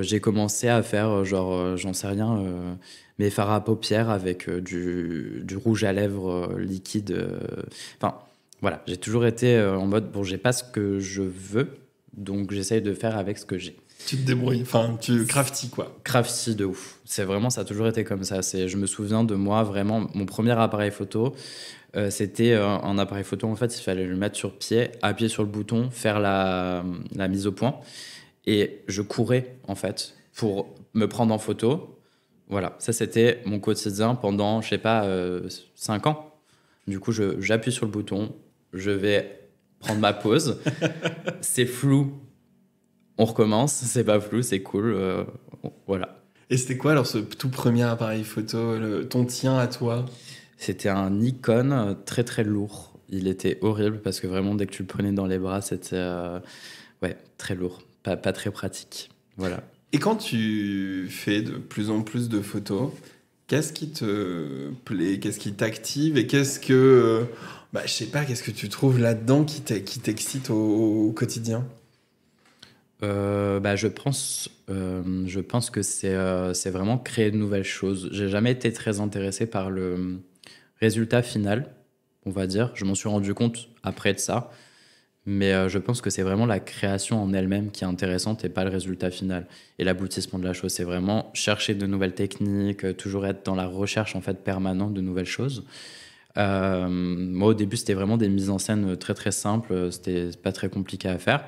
j'ai commencé à faire j'en sais rien, mes fards à paupières avec du rouge à lèvres liquide. Enfin. Voilà, j'ai toujours été en mode, bon, j'ai pas ce que je veux, donc j'essaye de faire avec ce que j'ai. Tu te débrouilles, enfin, tu crafty, quoi. Crafty de ouf. C'est vraiment, ça a toujours été comme ça. Je me souviens de moi, vraiment, mon premier appareil photo, c'était un appareil photo, en fait, il fallait le mettre sur pied, appuyer sur le bouton, faire la mise au point, et je courais, en fait, pour me prendre en photo. Voilà, ça, c'était mon quotidien pendant, je sais pas, 5 ans. Du coup, j'appuie sur le bouton, je vais prendre ma pause. C'est flou, on recommence. C'est pas flou, c'est cool. Voilà. Et c'était quoi alors ce tout premier appareil photo, ton tien à toi? C'était un Nikon très très lourd. Il était horrible parce que vraiment dès que tu le prenais dans les bras, c'était ouais, très lourd, pas très pratique. Voilà. Et quand tu fais de plus en plus de photos, qu'est-ce qui te plaît, qu'est-ce qui t'active et qu'est-ce que je sais pas, qu'est-ce que tu trouves là-dedans qui t'excite au quotidien? Je pense que c'est vraiment créer de nouvelles choses. J'ai jamais été très intéressé par le résultat final, on va dire. Je m'en suis rendu compte après de ça. Mais je pense que c'est vraiment la création en elle-même qui est intéressante et pas le résultat final. Et l'aboutissement de la chose, c'est vraiment chercher de nouvelles techniques, toujours être dans la recherche en fait permanente de nouvelles choses. Moi, au début, c'était vraiment des mises en scène très très simples. C'était pas très compliqué à faire.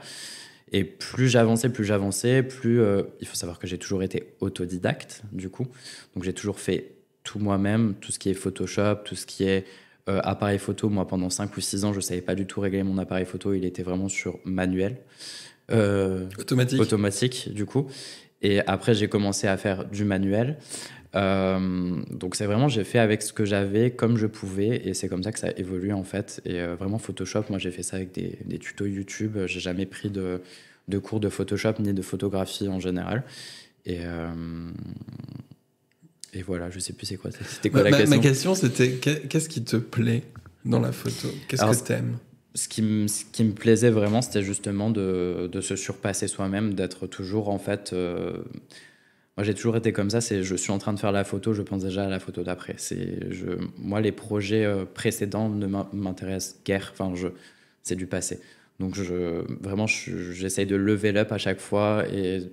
Et plus j'avançais, il faut savoir que j'ai toujours été autodidacte, du coup. Donc j'ai toujours fait tout moi-même, tout ce qui est Photoshop, tout ce qui est appareil photo. Moi, pendant 5 ou 6 ans, je savais pas du tout régler mon appareil photo. Il était vraiment sur manuel. Automatique, du coup. Et après, j'ai commencé à faire du manuel. Donc c'est vraiment, j'ai fait avec ce que j'avais, comme je pouvais, et c'est comme ça que ça a évolué en fait. Et vraiment Photoshop, moi j'ai fait ça avec des tutos YouTube. J'ai jamais pris de cours de Photoshop ni de photographie en général. Et voilà, je sais plus c'est quoi. C'était quoi la question? Ma question c'était qu'est-ce qui te plaît dans la photo? Qu'est-ce que t'aimes? Ce qui me plaisait vraiment, c'était justement de se surpasser soi-même, d'être toujours en fait. Moi, j'ai toujours été comme ça. Je suis en train de faire la photo, je pense déjà à la photo d'après. Moi, les projets précédents ne m'intéressent guère. Enfin, c'est du passé. Donc, vraiment, j'essaye de level up à chaque fois et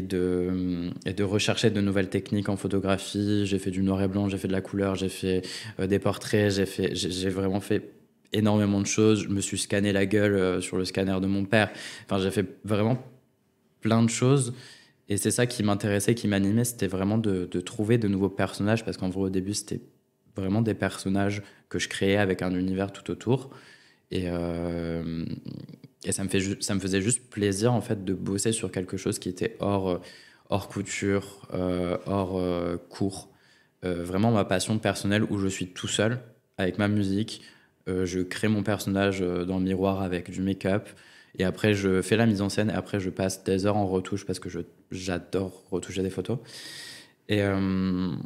de rechercher de nouvelles techniques en photographie. J'ai fait du noir et blanc, j'ai fait de la couleur, j'ai fait des portraits, j'ai vraiment fait énormément de choses. Je me suis scanné la gueule sur le scanner de mon père. Enfin, j'ai fait vraiment plein de choses. Et c'est ça qui m'intéressait, qui m'animait, c'était vraiment de trouver de nouveaux personnages, parce qu'en vrai, au début, c'était vraiment des personnages que je créais avec un univers tout autour. Et ça me faisait juste plaisir, en fait, de bosser sur quelque chose qui était hors couture, hors cours. Vraiment ma passion personnelle où je suis tout seul, avec ma musique. Je crée mon personnage dans le miroir avec du make-up. Et après, je fais la mise en scène. Et après, je passe des heures en retouche parce que j'adore retoucher des photos. Et en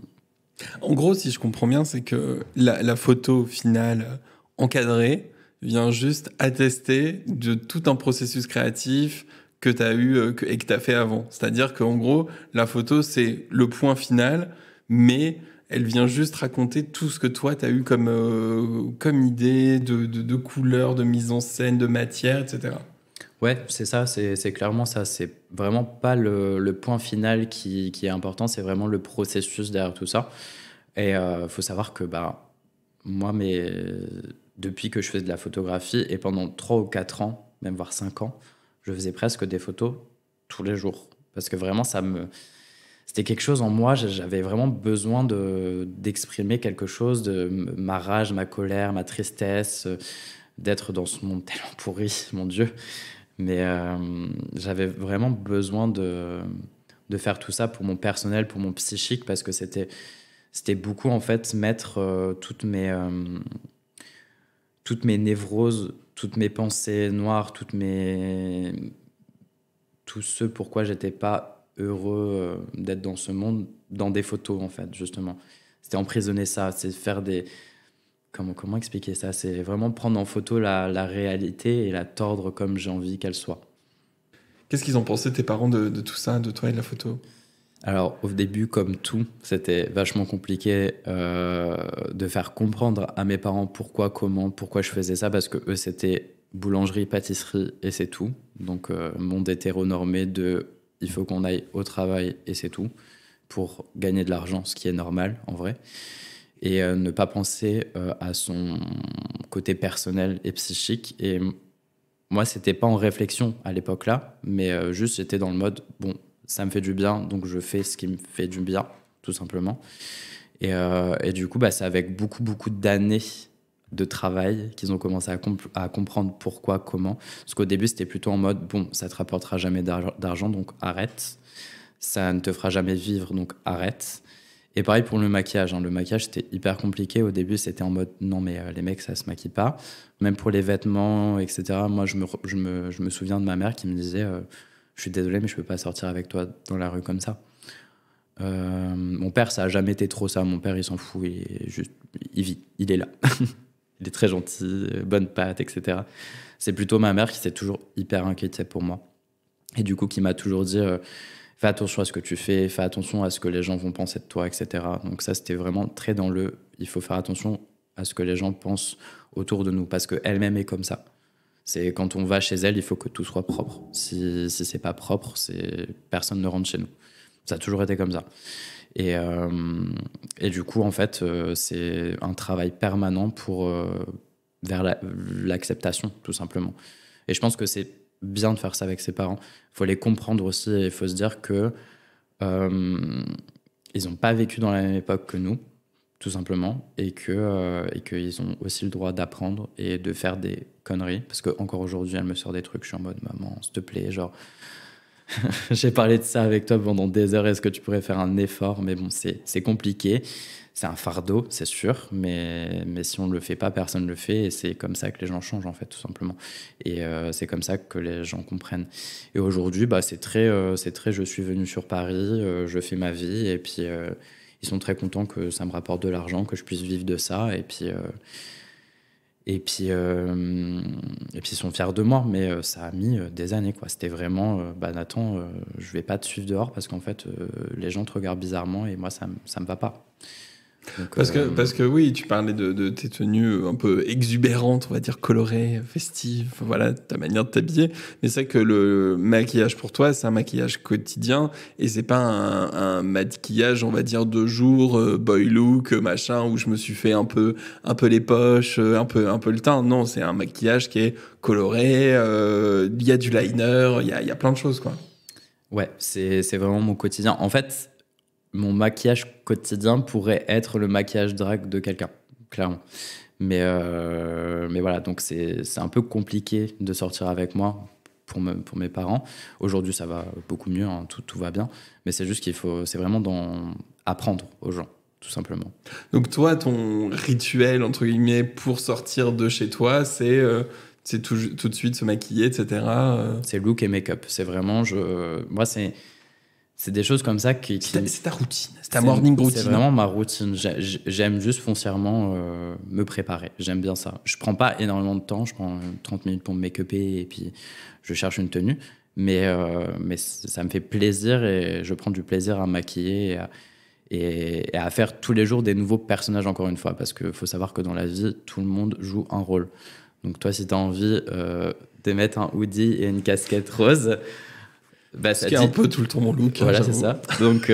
gros, si je comprends bien, c'est que la photo finale encadrée vient juste attester de tout un processus créatif que tu as eu et que tu as fait avant. C'est-à-dire qu'en gros, la photo, c'est le point final, mais elle vient juste raconter tout ce que toi, tu as eu comme idée de couleurs, de mise en scène, de matière, etc. Ouais, c'est ça, c'est clairement ça. C'est vraiment pas le point final qui est important, c'est vraiment le processus derrière tout ça. Et faut savoir que moi, depuis que je fais de la photographie, et pendant 3 ou 4 ans, même voire 5 ans, je faisais presque des photos tous les jours. Parce que vraiment, c'était quelque chose en moi, j'avais vraiment besoin d'exprimer quelque chose, de ma rage, ma colère, ma tristesse, d'être dans ce monde tellement pourri, mon Dieu. Mais j'avais vraiment besoin de faire tout ça pour mon personnel, pour mon psychique, parce que c'était beaucoup, en fait, mettre toutes mes névroses, toutes mes pensées noires, tout ce pourquoi j'étais pas heureux d'être dans ce monde, dans des photos, en fait, justement. C'était emprisonner ça, c'est faire des... Comment expliquer ça? C'est vraiment prendre en photo la réalité et la tordre comme j'ai envie qu'elle soit. Qu'est-ce qu'ils ont pensé, tes parents, de tout ça, de toi et de la photo? Alors, au début, comme tout, c'était vachement compliqué de faire comprendre à mes parents pourquoi, comment, pourquoi je faisais ça, parce que eux, c'était boulangerie, pâtisserie et c'est tout. Donc, monde hétéronormé de il faut qu'on aille au travail et c'est tout, pour gagner de l'argent, ce qui est normal en vrai. Et ne pas penser à son côté personnel et psychique. Et moi, c'était pas en réflexion à l'époque-là, mais juste j'étais dans le mode, bon, ça me fait du bien, donc je fais ce qui me fait du bien, tout simplement. Et du coup, c'est avec beaucoup, beaucoup d'années de travail qu'ils ont commencé à comprendre pourquoi, comment. Parce qu'au début, c'était plutôt en mode, bon, ça te rapportera jamais d'argent, donc arrête. Ça ne te fera jamais vivre, donc arrête. Et pareil pour le maquillage. Le maquillage, c'était hyper compliqué. Au début, c'était en mode, non, mais les mecs, ça se maquille pas. Même pour les vêtements, etc. Moi, je me souviens de ma mère qui me disait, je suis désolé, mais je peux pas sortir avec toi dans la rue comme ça. Mon père, ça a jamais été trop ça. Mon père, il s'en fout. Il vit. Il est là. Il est très gentil, bonne patte, etc. C'est plutôt ma mère qui s'est toujours hyper inquiétée pour moi. Et du coup, qui m'a toujours dit... fais attention à ce que tu fais, fais attention à ce que les gens vont penser de toi, etc. Donc ça, c'était vraiment très dans il faut faire attention à ce que les gens pensent autour de nous, parce qu'elle-même est comme ça. C'est quand on va chez elle, il faut que tout soit propre. Si c'est pas propre, personne ne rentre chez nous. Ça a toujours été comme ça. Et du coup, en fait, c'est un travail permanent vers l'acceptation, tout simplement. Et je pense que c'est bien de faire ça avec ses parents. Il faut les comprendre aussi, et il faut se dire que ils n'ont pas vécu dans la même époque que nous, tout simplement, et qu'ils ont aussi le droit d'apprendre et de faire des conneries, parce qu'encore aujourd'hui, elle me sort des trucs, je suis en mode, maman, s'il te plaît, genre, j'ai parlé de ça avec toi pendant des heures, est-ce que tu pourrais faire un effort? Mais bon, c'est compliqué. C'est un fardeau, c'est sûr, mais si on ne le fait pas, personne ne le fait, et c'est comme ça que les gens changent, en fait, tout simplement. Et c'est comme ça que les gens comprennent. Et aujourd'hui, c'est très, je suis venu sur Paris, je fais ma vie, et puis ils sont très contents que ça me rapporte de l'argent, que je puisse vivre de ça, et puis ils sont fiers de moi, mais ça a mis des années, quoi. C'était vraiment, Nathan, je vais pas te suivre dehors, parce qu'en fait, les gens te regardent bizarrement, et moi, ça me va pas. Donc, parce que oui, tu parlais de tes tenues un peu exubérantes, on va dire colorées, festives, voilà, ta manière de t'habiller. Mais c'est vrai que le maquillage pour toi, c'est un maquillage quotidien, et c'est pas un maquillage, on va dire, de jour, boy look, machin, où je me suis fait un peu les poches, un peu le teint. Non, c'est un maquillage qui est coloré, il y a du liner, il y a plein de choses, quoi. Ouais, c'est vraiment mon quotidien. En fait, mon maquillage quotidien pourrait être le maquillage drague de quelqu'un, clairement. Mais voilà, donc c'est un peu compliqué de sortir avec moi pour mes parents. Aujourd'hui, ça va beaucoup mieux, hein, tout va bien. Mais c'est juste c'est vraiment apprendre aux gens, tout simplement. Donc toi, ton rituel, entre guillemets, pour sortir de chez toi, c'est tout de suite se maquiller, etc. C'est look et make-up. C'est vraiment... moi, c'est des choses comme ça qui... C'est ta routine, c'est ta morning routine. C'est vraiment ma routine. J'aime juste foncièrement me préparer. J'aime bien ça. Je prends pas énormément de temps. Je prends 30 minutes pour me make-upper et puis je cherche une tenue. Mais ça me fait plaisir, et je prends du plaisir à me maquiller et à faire tous les jours des nouveaux personnages, encore une fois. Parce qu'il faut savoir que dans la vie, tout le monde joue un rôle. Donc toi, si tu as envie de mettre un hoodie et une casquette rose... ça dit un peu tout le temps mon look. Voilà, c'est ça. Donc,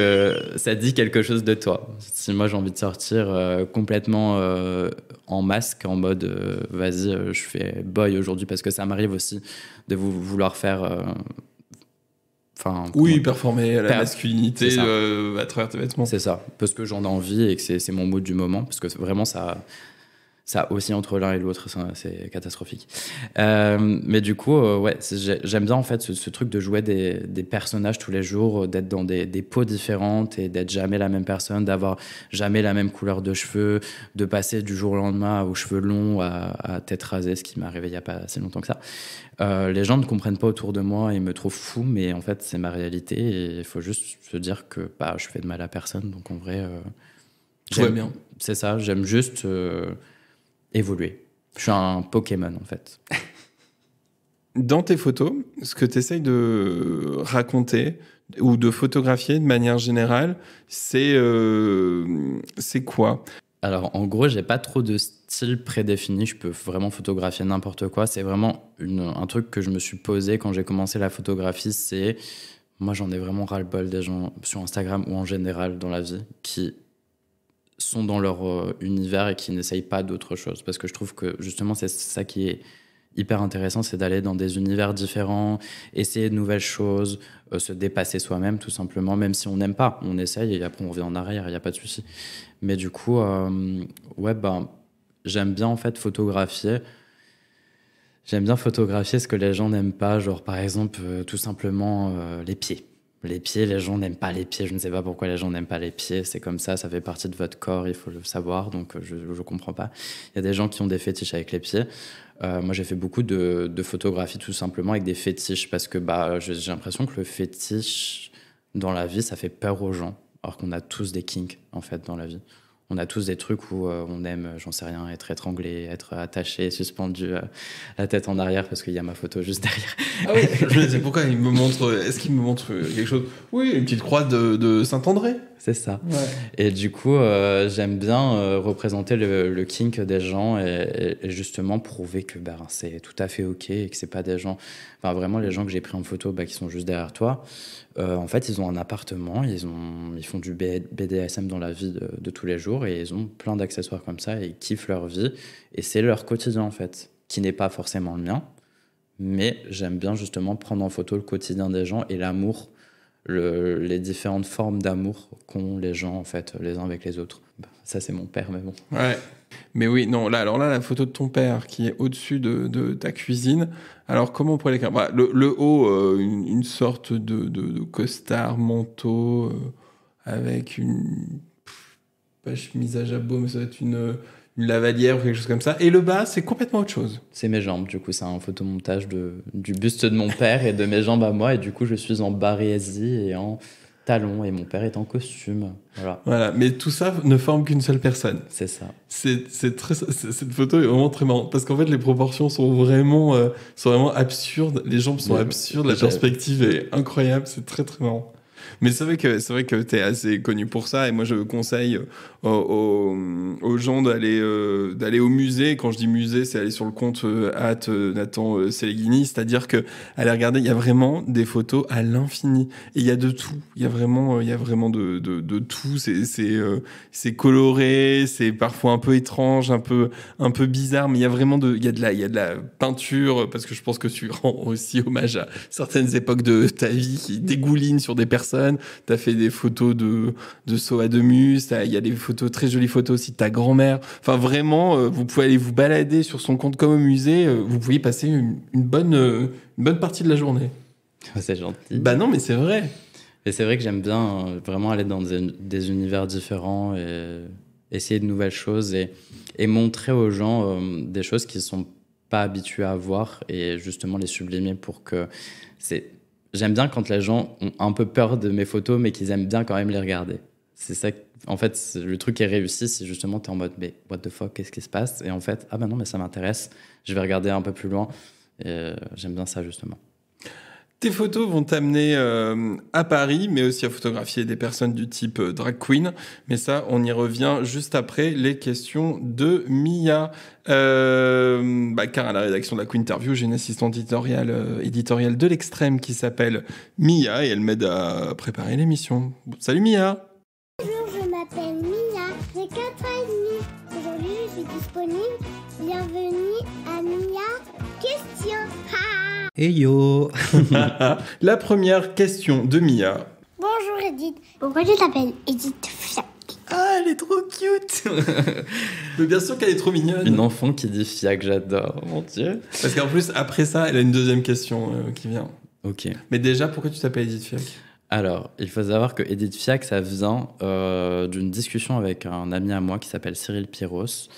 ça dit quelque chose de toi. Si moi, j'ai envie de sortir complètement en masque, en mode vas-y, je fais boy aujourd'hui, parce que ça m'arrive aussi de vouloir faire... performer à la masculinité à travers tes vêtements. C'est ça, parce que j'en ai envie et que c'est mon mood du moment, parce que vraiment ça aussi entre l'un et l'autre, c'est catastrophique. Mais du coup, j'aime bien en fait ce truc de jouer des personnages tous les jours, d'être dans des peaux différentes et d'être jamais la même personne, d'avoir jamais la même couleur de cheveux, de passer du jour au lendemain aux cheveux longs à tête rasée, ce qui m'est arrivé il n'y a pas si longtemps que ça. Les gens ne comprennent pas autour de moi et me trouvent fou, mais en fait c'est ma réalité et il faut juste se dire que je fais de mal à personne, donc en vrai tout va bien. C'est ça, j'aime juste évoluer. Je suis un Pokémon en fait. Dans tes photos, ce que tu essayes de raconter ou de photographier de manière générale, c'est quoi ? Alors en gros, j'ai pas trop de style prédéfini, je peux vraiment photographier n'importe quoi. C'est vraiment un truc que je me suis posé quand j'ai commencé la photographie, c'est... Moi j'en ai vraiment ras-le-bol des gens sur Instagram ou en général dans la vie qui sont dans leur univers et qui n'essayent pas d'autre chose. Parce que je trouve que justement c'est ça qui est hyper intéressant, c'est d'aller dans des univers différents, essayer de nouvelles choses, se dépasser soi-même tout simplement, même si on n'aime pas, on essaye et après on revient en arrière, il n'y a pas de souci. Mais du coup, j'aime bien en fait photographier. J'aime bien photographier ce que les gens n'aiment pas, genre par exemple tout simplement les pieds. Les pieds, les gens n'aiment pas les pieds. Je ne sais pas pourquoi les gens n'aiment pas les pieds. C'est comme ça fait partie de votre corps, il faut le savoir. Donc, je ne comprends pas. Il y a des gens qui ont des fétiches avec les pieds. Moi, j'ai fait beaucoup de photographies tout simplement avec des fétiches parce que j'ai l'impression que le fétiche dans la vie, ça fait peur aux gens. Alors qu'on a tous des kinks, en fait, dans la vie. On a tous des trucs où on aime, j'en sais rien, être étranglé, être attaché, suspendu, la tête en arrière, parce qu'il y a ma photo juste derrière. Ah oui, je me disais pourquoi il me montre. Est-ce qu'il me montre quelque chose ? Oui, une petite croix de Saint-André. C'est ça. Ouais. Et du coup, j'aime bien représenter le kink des gens et justement prouver que c'est tout à fait OK et que c'est pas des gens... Enfin, vraiment, les gens que j'ai pris en photo qui sont juste derrière toi, en fait, ils ont un appartement, ils font du BDSM dans la vie de tous les jours et ils ont plein d'accessoires comme ça et ils kiffent leur vie. Et c'est leur quotidien, en fait, qui n'est pas forcément le mien. Mais j'aime bien justement prendre en photo le quotidien des gens et l'amour, les différentes formes d'amour qu'ont les gens en fait les uns avec les autres. Ça c'est mon père, mais bon. Ouais. Mais oui, non, là la photo de ton père qui est au-dessus de ta cuisine. Alors comment on pourrait l'écrire ? Le haut, une sorte de costard, manteau avec pas chemise à jabot, mais ça doit être une lavalière ou quelque chose comme ça. Et le bas, c'est complètement autre chose. C'est mes jambes, du coup, c'est un photomontage du buste de mon père et de mes jambes à moi. Et du coup, je suis en barésie et en talons et mon père est en costume. Voilà, mais tout ça ne forme qu'une seule personne. C'est ça. Cette photo est vraiment très marrante parce qu'en fait, les proportions sont vraiment absurdes. Les jambes sont absurdes, la perspective est incroyable, c'est très très marrant. Mais c'est vrai que t'es assez connu pour ça et moi je conseille aux gens d'aller au musée. Quand je dis musée, c'est aller sur le compte @Nathan Seleghini, c'est-à-dire que aller regarder, il y a vraiment des photos à l'infini et il y a de tout. Il y a vraiment de tout. C'est coloré, c'est parfois un peu étrange, un peu bizarre, mais il y a vraiment il y a de la peinture parce que je pense que tu rends aussi hommage à certaines époques de ta vie qui dégoulinent sur des personnes. T'as fait des photos de saut à deux muscles, il y a des photos, très jolies photos aussi de ta grand-mère. Enfin, vraiment, vous pouvez aller vous balader sur son compte comme au musée. Vous pouvez passer une bonne partie de la journée. C'est gentil. Non, mais c'est vrai. Et c'est vrai que j'aime bien vraiment aller dans des univers différents et essayer de nouvelles choses et montrer aux gens des choses qu'ils ne sont pas habitués à voir et justement les sublimer pour que J'aime bien quand les gens ont un peu peur de mes photos, mais qu'ils aiment bien quand même les regarder. C'est ça, en fait, le truc qui est réussi, c'est justement, t'es en mode, mais what the fuck, qu'est-ce qui se passe ? Et en fait, non, mais ça m'intéresse, je vais regarder un peu plus loin. Et j'aime bien ça, justement. Tes photos vont t'amener à Paris, mais aussi à photographier des personnes du type drag queen. Mais ça, on y revient juste après les questions de Mia. Car à la rédaction de la Queen Interview, j'ai une assistante éditoriale de l'Extrême qui s'appelle Mia et elle m'aide à préparer l'émission. Salut Mia. Bonjour, je m'appelle Mia, j'ai 4 ans et demi. Aujourd'hui, je suis disponible bienvenue à Mia Question. Hey yo. La première question de Mia. Bonjour Edith. Pourquoi tu t'appelles Edith Fiac? Ah, elle est trop cute. Mais bien sûr qu'elle est trop mignonne. Une enfant qui dit fiac, j'adore, mon Dieu. Parce qu'en plus, après ça, elle a une deuxième question qui vient. Ok. Mais déjà, pourquoi tu t'appelles Edith Fiac? Alors, il faut savoir que Edith Fiac, ça vient d'une discussion avec un ami à moi qui s'appelle Cyril Pyros.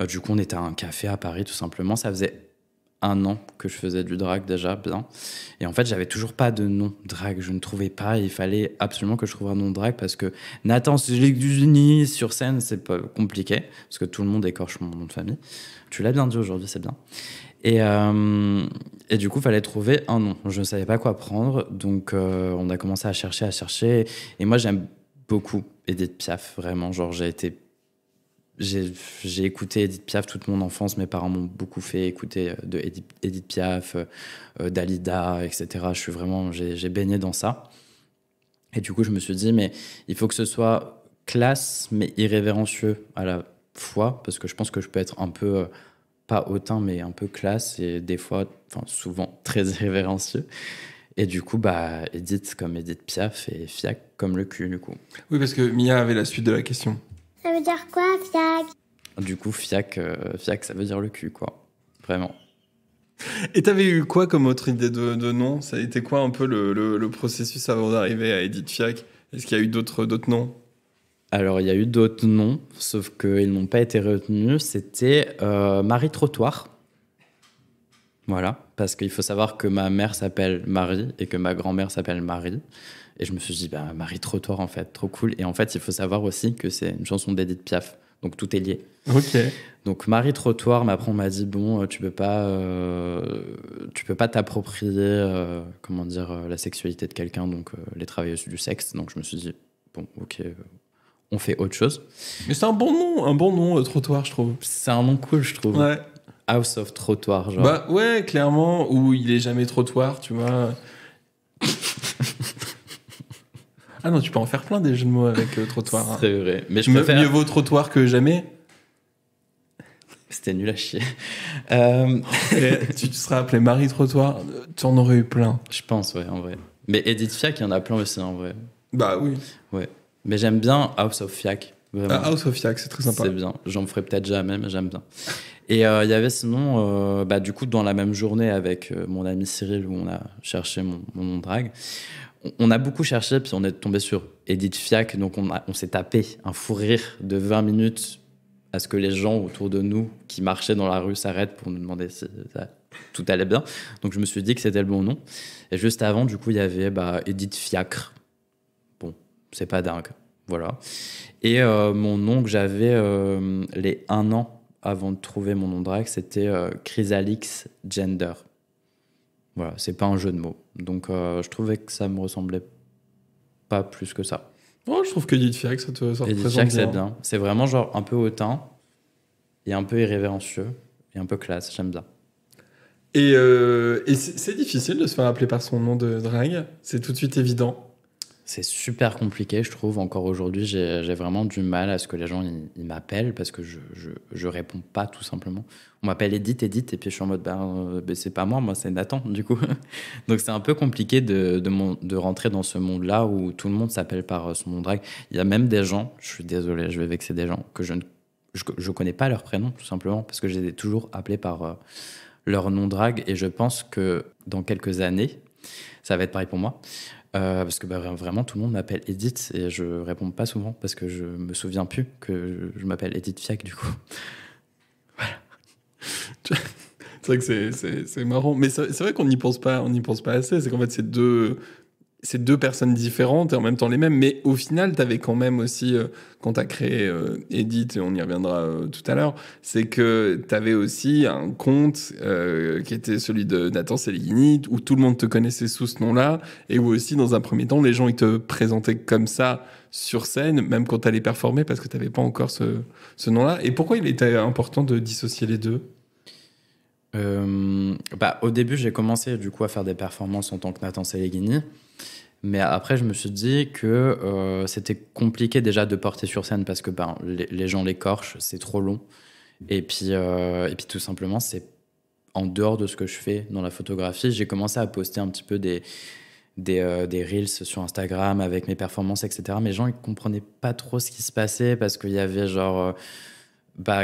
Du coup, on était à un café à Paris, tout simplement. Ça faisait 1 an que je faisais du drag déjà, bien. Et en fait, j'avais toujours pas de nom drag. Je ne trouvais pas. Il fallait absolument que je trouve un nom drag parce que Nathan Sleguzini sur scène, c'est pas compliqué parce que tout le monde écorche mon nom de famille. Tu l'as bien dit aujourd'hui, c'est bien. Et du coup, il fallait trouver un nom. Je ne savais pas quoi prendre, donc on a commencé à chercher. Et moi, j'aime beaucoup Edith Piaf, vraiment. Genre, j'ai écouté Edith Piaf toute mon enfance. Mes parents m'ont beaucoup fait écouter de Edith Piaf, Dalida, etc. J'ai baigné dans ça. Et du coup, je me suis dit, mais il faut que ce soit classe, mais irrévérencieux à la fois, parce que je pense que je peux être un peu, pas hautain, mais un peu classe, et des fois, enfin souvent, très irrévérencieux. Et du coup, bah, Edith comme Edith Piaf, et Fiac comme le cul, du coup. Oui, parce que Mia avait la suite de la question. Ça veut dire quoi, Fiac? Du coup, Fiac, ça veut dire le cul, quoi. Vraiment. Et t'avais eu quoi comme autre idée de nom? Ça a été quoi un peu le processus avant d'arriver à Edith Fiac? Est-ce qu'il y a eu d'autres noms? Alors, il y a eu d'autres noms, sauf qu'ils n'ont pas été retenus. C'était Marie Trottoir. Voilà, parce qu'il faut savoir que ma mère s'appelle Marie et que ma grand-mère s'appelle Marie. Et je me suis dit, bah, Marie Trottoir, en fait, trop cool. Et en fait, il faut savoir aussi que c'est une chanson d'Edith Piaf. Donc, tout est lié. Ok. Donc, Marie Trottoir, mais après, on m'a dit, bon, tu peux pas t'approprier, la sexualité de quelqu'un, donc les travailleuses du sexe. Donc, je me suis dit, bon, ok, on fait autre chose. Mais c'est un bon nom, trottoir, je trouve. C'est un nom cool, je trouve. Ouais. House of Trottoir, genre. Bah ouais, clairement, où il est jamais trottoir, tu vois. Ah non, tu peux en faire plein des jeux de mots avec trottoir. Hein. C'est vrai. Mais je préfère... Mieux vaut trottoir que jamais. C'était nul à chier. Tu te seras appelé Marie Trottoir, tu en aurais eu plein. Je pense, ouais, en vrai. Mais Edith Fiac, il y en a plein aussi, en vrai. Bah oui. Ouais. Mais j'aime bien House of Fiac. Vraiment. House of Fiac, c'est très sympa. C'est bien. J'en ferai peut-être jamais, mais j'aime bien. Et il y avait sinon, du coup, dans la même journée avec mon ami Cyril, où on a cherché mon nom de drague, on a beaucoup cherché, puis on est tombé sur Edith Fiac. Donc on s'est tapé un fou rire de 20 minutes à ce que les gens autour de nous qui marchaient dans la rue s'arrêtent pour nous demander si tout allait bien. Donc je me suis dit que c'était le bon nom. Et juste avant, du coup, il y avait Edith Fiacre. Bon, c'est pas dingue. Voilà. Et mon nom que j'avais les 1 an avant de trouver mon nom de drague, c'était Chrysalix Gender. Voilà, c'est pas un jeu de mots. Donc je trouvais que ça me ressemblait pas plus que ça. Oh, je trouve que Edith Fiac, ça représente Edith Fiac, c'est bien. C'est vraiment genre un peu hautain et un peu irrévérencieux et un peu classe, j'aime bien. Et c'est difficile de se faire appeler par son nom de drague, c'est tout de suite évident. C'est super compliqué, je trouve. Encore aujourd'hui, j'ai vraiment du mal à ce que les gens ils m'appellent parce que je réponds pas, tout simplement. On m'appelle Edith, et puis je suis en mode, c'est pas moi c'est Nathan, du coup. Donc c'est un peu compliqué de rentrer dans ce monde-là où tout le monde s'appelle par son nom drag. Il y a même des gens, je suis désolé, je vais vexer des gens, que je connais pas leur prénom, tout simplement, parce que je les ai toujours appelés par leur nom drag. Et je pense que dans quelques années, ça va être pareil pour moi. Parce que vraiment tout le monde m'appelle Edith et je réponds pas souvent parce que je me souviens plus que je m'appelle Edith Fiac, du coup. Voilà. C'est vrai que c'est marrant, mais c'est vrai qu'on n'y pense pas assez. C'est qu'en fait c'est deux personnes différentes et en même temps les mêmes, mais au final t'avais quand même aussi quand t'as créé Edith, et on y reviendra tout à l'heure, c'est que t'avais aussi un compte qui était celui de Nathan Seleghini, où tout le monde te connaissait sous ce nom-là, et où aussi dans un premier temps les gens ils te présentaient comme ça sur scène, même quand t'allais performer, parce que t'avais pas encore ce nom-là. Et pourquoi il était important de dissocier les deux? Au début j'ai commencé du coup à faire des performances en tant que Nathan Seleghini. Mais après, je me suis dit que c'était compliqué déjà de porter sur scène parce que les gens l'écorchent, c'est trop long. Et puis tout simplement, c'est en dehors de ce que je fais dans la photographie, j'ai commencé à poster un petit peu des reels sur Instagram avec mes performances, etc. Mais les gens, ils comprenaient pas trop ce qui se passait parce qu'il y avait genre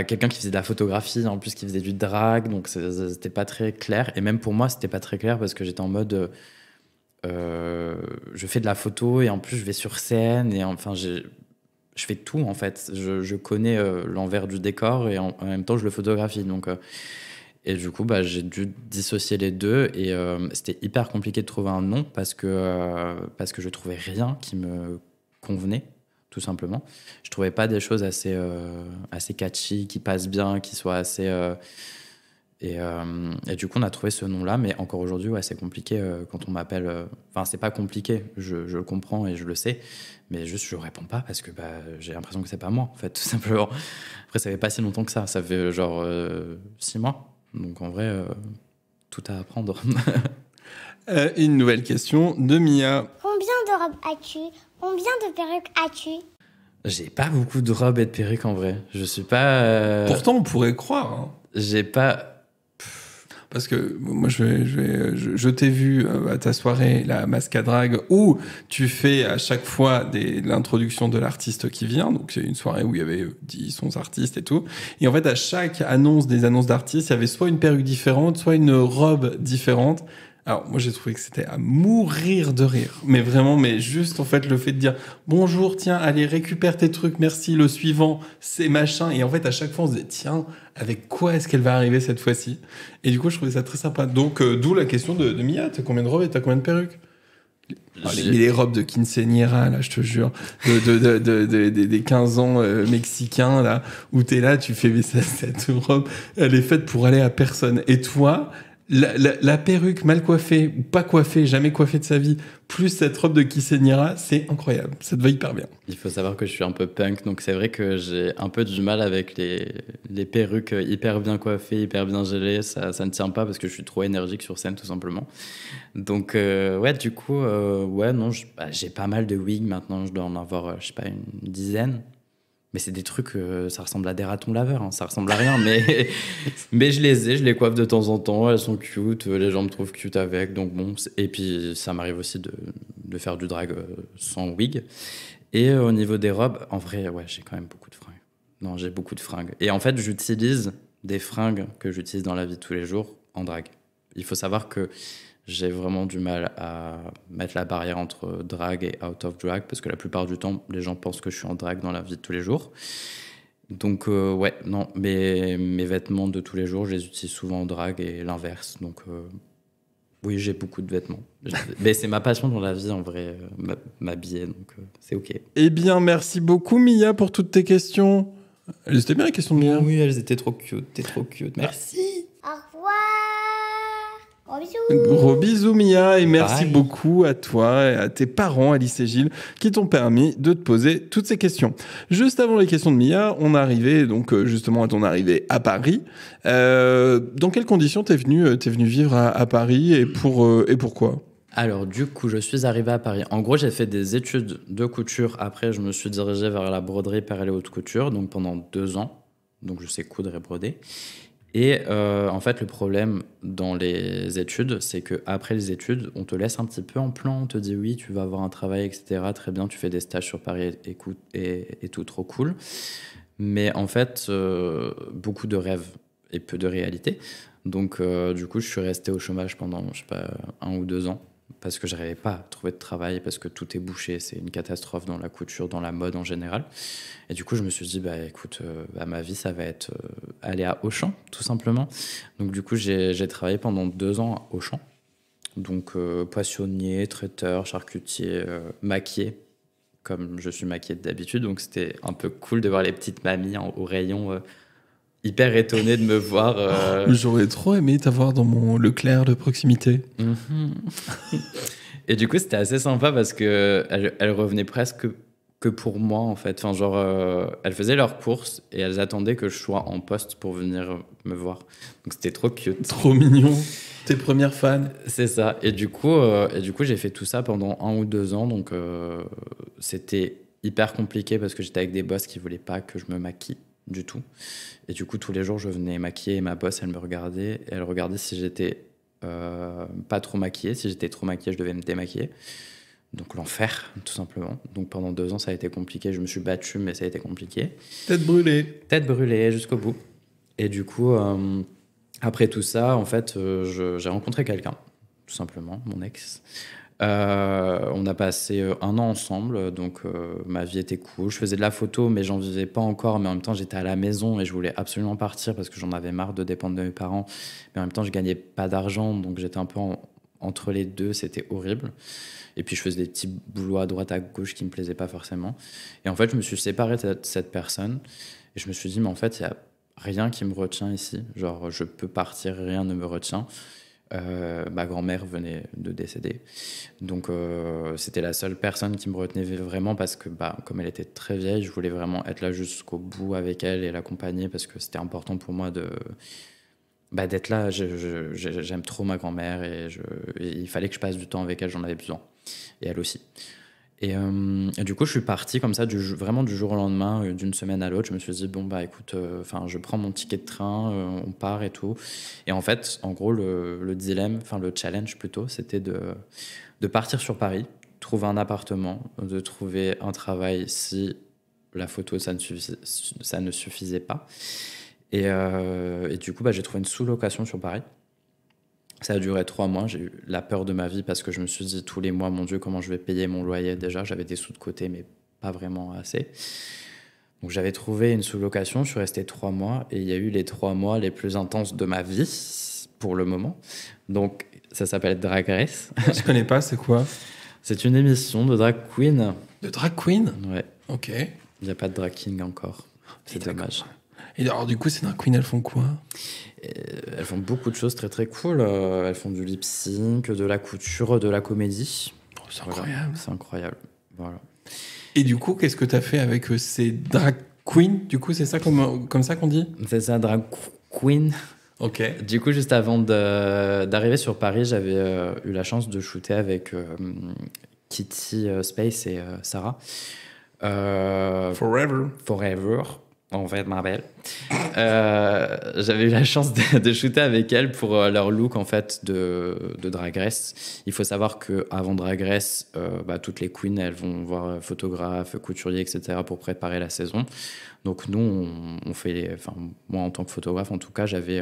quelqu'un qui faisait de la photographie, en plus qui faisait du drag, donc c'était pas très clair. Et même pour moi, c'était pas très clair parce que j'étais en mode je fais de la photo et en plus je vais sur scène et enfin je fais tout en fait. Je connais l'envers du décor et en même temps je le photographie. Donc et du coup, j'ai dû dissocier les deux et c'était hyper compliqué de trouver un nom parce que je trouvais rien qui me convenait, tout simplement. Je trouvais pas des choses assez catchy, qui passent bien, qui soient assez... et du coup, on a trouvé ce nom-là, mais encore aujourd'hui, ouais, c'est compliqué quand on m'appelle... Enfin, c'est pas compliqué, je le comprends et je le sais, mais juste je réponds pas parce que j'ai l'impression que c'est pas moi, en fait, tout simplement. Après, ça fait pas si longtemps que ça fait genre 6 mois. Donc en vrai, tout à apprendre. Une nouvelle question de Mia. Combien de robes as-tu? Combien de perruques as-tu? J'ai pas beaucoup de robes et de perruques en vrai. Je suis pas. Pourtant, on pourrait croire. Hein. J'ai pas. Parce que moi, je t'ai vu à ta soirée, la Masca Drag, où tu fais à chaque fois l'introduction de l'artiste qui vient. Donc, c'est une soirée où il y avait 10, 11 artistes et tout. Et en fait, à chaque annonce des annonces d'artistes, il y avait soit une perruque différente, soit une robe différente. Alors, moi, j'ai trouvé que c'était à mourir de rire. Mais vraiment, mais juste, en fait, le fait de dire « Bonjour, tiens, allez, récupère tes trucs, merci, le suivant, c'est machin. » Et en fait, à chaque fois, on se disait « Tiens, avec quoi est-ce qu'elle va arriver cette fois-ci ?» Et du coup, je trouvais ça très sympa. Donc, d'où la question de Mia. T'as combien de robes et t'as combien de perruques? Les robes de quinceañera, là, je te jure, des 15 ans mexicains, là, où t'es là, tu fais cette robe, elle est faite pour aller à personne. Et toi... La perruque mal coiffée ou pas coiffée, jamais coiffée de sa vie, plus cette robe de quinceañera, c'est incroyable. Ça te va hyper bien. Il faut savoir que je suis un peu punk, donc c'est vrai que j'ai un peu du mal avec les perruques hyper bien coiffées, hyper bien gelées. Ça ne tient pas parce que je suis trop énergique sur scène, tout simplement. Donc, ouais, du coup, ouais, non, j'ai pas mal de wigs maintenant. Je dois en avoir, je sais pas, une dizaine. Mais c'est des trucs, ça ressemble à des ratons laveurs, hein. Ça ressemble à rien, mais je les coiffe de temps en temps, elles sont cute, les gens me trouvent cute avec, donc bon. Et puis ça m'arrive aussi de faire du drag sans wig. Et au niveau des robes, en vrai, ouais, j'ai quand même beaucoup de fringues. Non, j'ai beaucoup de fringues. Et en fait, j'utilise des fringues que j'utilise dans la vie de tous les jours en drag. Il faut savoir que j'ai vraiment du mal à mettre la barrière entre drag et out of drag parce que la plupart du temps, les gens pensent que je suis en drag dans la vie de tous les jours. Donc, ouais, non, mes vêtements de tous les jours, je les utilise souvent en drag et l'inverse. Donc, oui, j'ai beaucoup de vêtements. Mais c'est ma passion dans la vie, en vrai, m'habiller, donc c'est OK. Eh bien, merci beaucoup, Mia, pour toutes tes questions. Elles étaient bien, les questions de Mia. Oui, elles étaient trop cute, t'es trop cute. Merci. Au revoir. Gros bisous. Gros bisous, Mia, et merci Bye. beaucoup à toi et à tes parents, Alice et Gilles, qui t'ont permis de te poser toutes ces questions. Juste avant les questions de Mia, on arrivait donc justement à ton arrivée à Paris. Dans quelles conditions t'es venu vivre à Paris et pourquoi? Alors, du coup, je suis arrivé à Paris. En gros, j'ai fait des études de couture. Après, je me suis dirigé vers la broderie, perle et haute couture, donc pendant 2 ans. Donc, je sais coudre et broder. Et en fait, le problème dans les études, c'est qu'après les études, on te laisse un petit peu en plan. On te dit oui, tu vas avoir un travail, etc. Très bien, tu fais des stages sur Paris et tout, trop cool. Mais en fait, beaucoup de rêves et peu de réalité. Donc, du coup, je suis resté au chômage pendant, je sais pas, 1 ou 2 ans. Parce que j'arrivais pas à trouver de travail, parce que tout est bouché, c'est une catastrophe dans la couture, dans la mode en général. Et du coup, je me suis dit, écoute, ma vie, ça va être aller à Auchan, tout simplement. Donc du coup, j'ai travaillé pendant 2 ans à Auchan. Donc poissonnier, traiteur, charcutier, maquillé, comme je suis maquillée d'habitude. Donc c'était un peu cool de voir les petites mamies au rayon hyper étonnées de me voir. J'aurais trop aimé t'avoir dans mon Leclerc de proximité. Et du coup, c'était assez sympa parce que elles revenaient presque que pour moi, en fait. Enfin, genre, elles faisaient leurs courses et elles attendaient que je sois en poste pour venir me voir. Donc, c'était trop cute. Trop mignon. Tes premières fans. C'est ça. Et du coup, j'ai fait tout ça pendant 1 ou 2 ans. Donc, c'était hyper compliqué parce que j'étais avec des boss qui voulaient pas que je me maquille. du tout. Et du coup, tous les jours, je venais maquiller et ma boss, elle me regardait. Et elle regardait si j'étais pas trop maquillée. Si j'étais trop maquillée, je devais me démaquiller. Donc l'enfer, tout simplement. Donc pendant 2 ans, ça a été compliqué. Je me suis battue, mais ça a été compliqué. Tête brûlée. Tête brûlée jusqu'au bout. Et du coup, après tout ça, en fait, j'ai rencontré quelqu'un, tout simplement, mon ex. On a passé 1 an ensemble, donc ma vie était cool. Je faisais de la photo, mais j'en vivais pas encore. Mais en même temps, j'étais à la maison et je voulais absolument partir parce que j'en avais marre de dépendre de mes parents. Mais en même temps, je gagnais pas d'argent, donc j'étais un peu entre les deux. C'était horrible. Et puis, je faisais des petits boulots à droite, à gauche qui me plaisaient pas forcément. Et en fait, je me suis séparé de cette personne et je me suis dit, mais en fait, il y a rien qui me retient ici. Genre, je peux partir, rien ne me retient. Ma grand-mère venait de décéder. Donc, c'était la seule personne qui me retenait vraiment parce que, comme elle était très vieille, je voulais vraiment être là jusqu'au bout avec elle et l'accompagner parce que c'était important pour moi d'être là. J'aime trop ma grand-mère et il fallait que je passe du temps avec elle, j'en avais besoin. Et elle aussi. Et du coup, je suis parti comme ça, vraiment du jour au lendemain, d'une semaine à l'autre. Je me suis dit, bon, écoute, je prends mon ticket de train, on part et tout. Et en fait, en gros, le dilemme, le challenge plutôt, c'était de partir sur Paris, trouver un appartement, de trouver un travail si la photo, ça ne suffisait pas. Et du coup, j'ai trouvé une sous-location sur Paris. Ça a duré 3 mois. J'ai eu la peur de ma vie parce que je me suis dit tous les mois, mon Dieu, comment je vais payer mon loyer déjà. J'avais des sous de côté, mais pas vraiment assez. Donc j'avais trouvé une sous-location. Je suis resté 3 mois et il y a eu les 3 mois les plus intenses de ma vie pour le moment. Donc ça s'appelle Drag Race. Je connais pas, c'est quoi? C'est une émission de drag queen. De drag queen? Ouais. Ok. Il n'y a pas de drag king encore. C'est dommage. Et alors, du coup, ces drag queens, elles font quoi? Elles font beaucoup de choses très très cool. Elles font du lip sync, de la couture, de la comédie. Oh, c'est incroyable. C'est incroyable. Voilà. Et du coup, qu'est-ce que tu as fait avec ces drag queens? Du coup, c'est ça comme ça qu'on dit? C'est ça, drag queen. Ok. Du coup, juste avant d'arriver sur Paris, j'avais eu la chance de shooter avec Kitty Space et Sarah. Forever. En fait, ma belle. J'avais eu la chance de shooter avec elles pour leur look en fait de Drag Race. Il faut savoir qu'avant Drag Race, toutes les queens elles vont voir photographe, couturier, etc. pour préparer la saison. Donc nous, on fait, moi en tant que photographe en tout cas, j'avais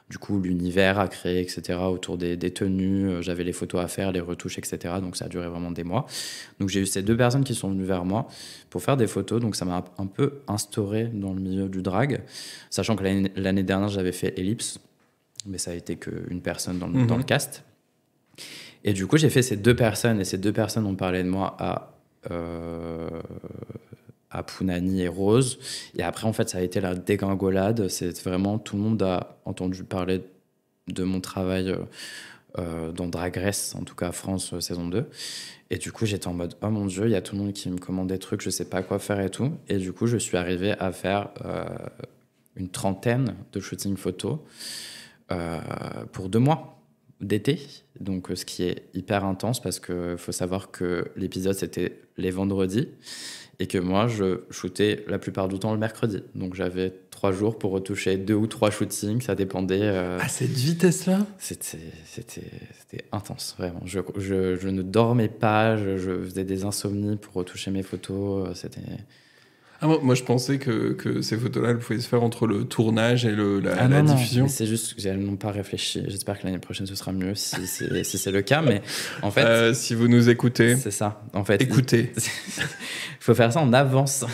du coup l'univers à créer, etc. autour des tenues. J'avais les photos à faire, les retouches, etc. Donc ça a duré vraiment des mois. Donc j'ai eu ces 2 personnes qui sont venues vers moi pour faire des photos. Donc ça m'a un peu instauré dans le milieu du drag, sachant que l'année dernière j'avais fait Ellipse, mais ça a été qu'une personne dans le cast. Et du coup j'ai fait ces 2 personnes et ces 2 personnes ont parlé de moi à Pounani et Rose. Et après, en fait, ça a été la dégringolade. C'est vraiment, tout le monde a entendu parler de mon travail dans Drag Race, en tout cas France saison 2. Et du coup, j'étais en mode, oh mon Dieu, il y a tout le monde qui me commande des trucs, je sais pas quoi faire et tout. Et du coup, je suis arrivé à faire une 30aine de shooting photo pour 2 mois d'été. Donc, ce qui est hyper intense parce qu'il faut savoir que l'épisode, c'était les vendredis. Et que moi, je shootais la plupart du temps le mercredi. Donc, j'avais 3 jours pour retoucher 2 ou 3 shootings. Ça dépendait. À cette vitesse-là? C'était intense, vraiment. Je ne dormais pas. Je faisais des insomnies pour retoucher mes photos. C'était... Ah, moi, je pensais que ces photos-là, elles pouvaient se faire entre le tournage et la diffusion. Non, c'est juste qu'elles n'ont pas réfléchi. J'espère que l'année prochaine, ce sera mieux si c'est le cas. Mais en fait... si vous nous écoutez... C'est ça. En fait, écoutez. Il faut faire ça en avance.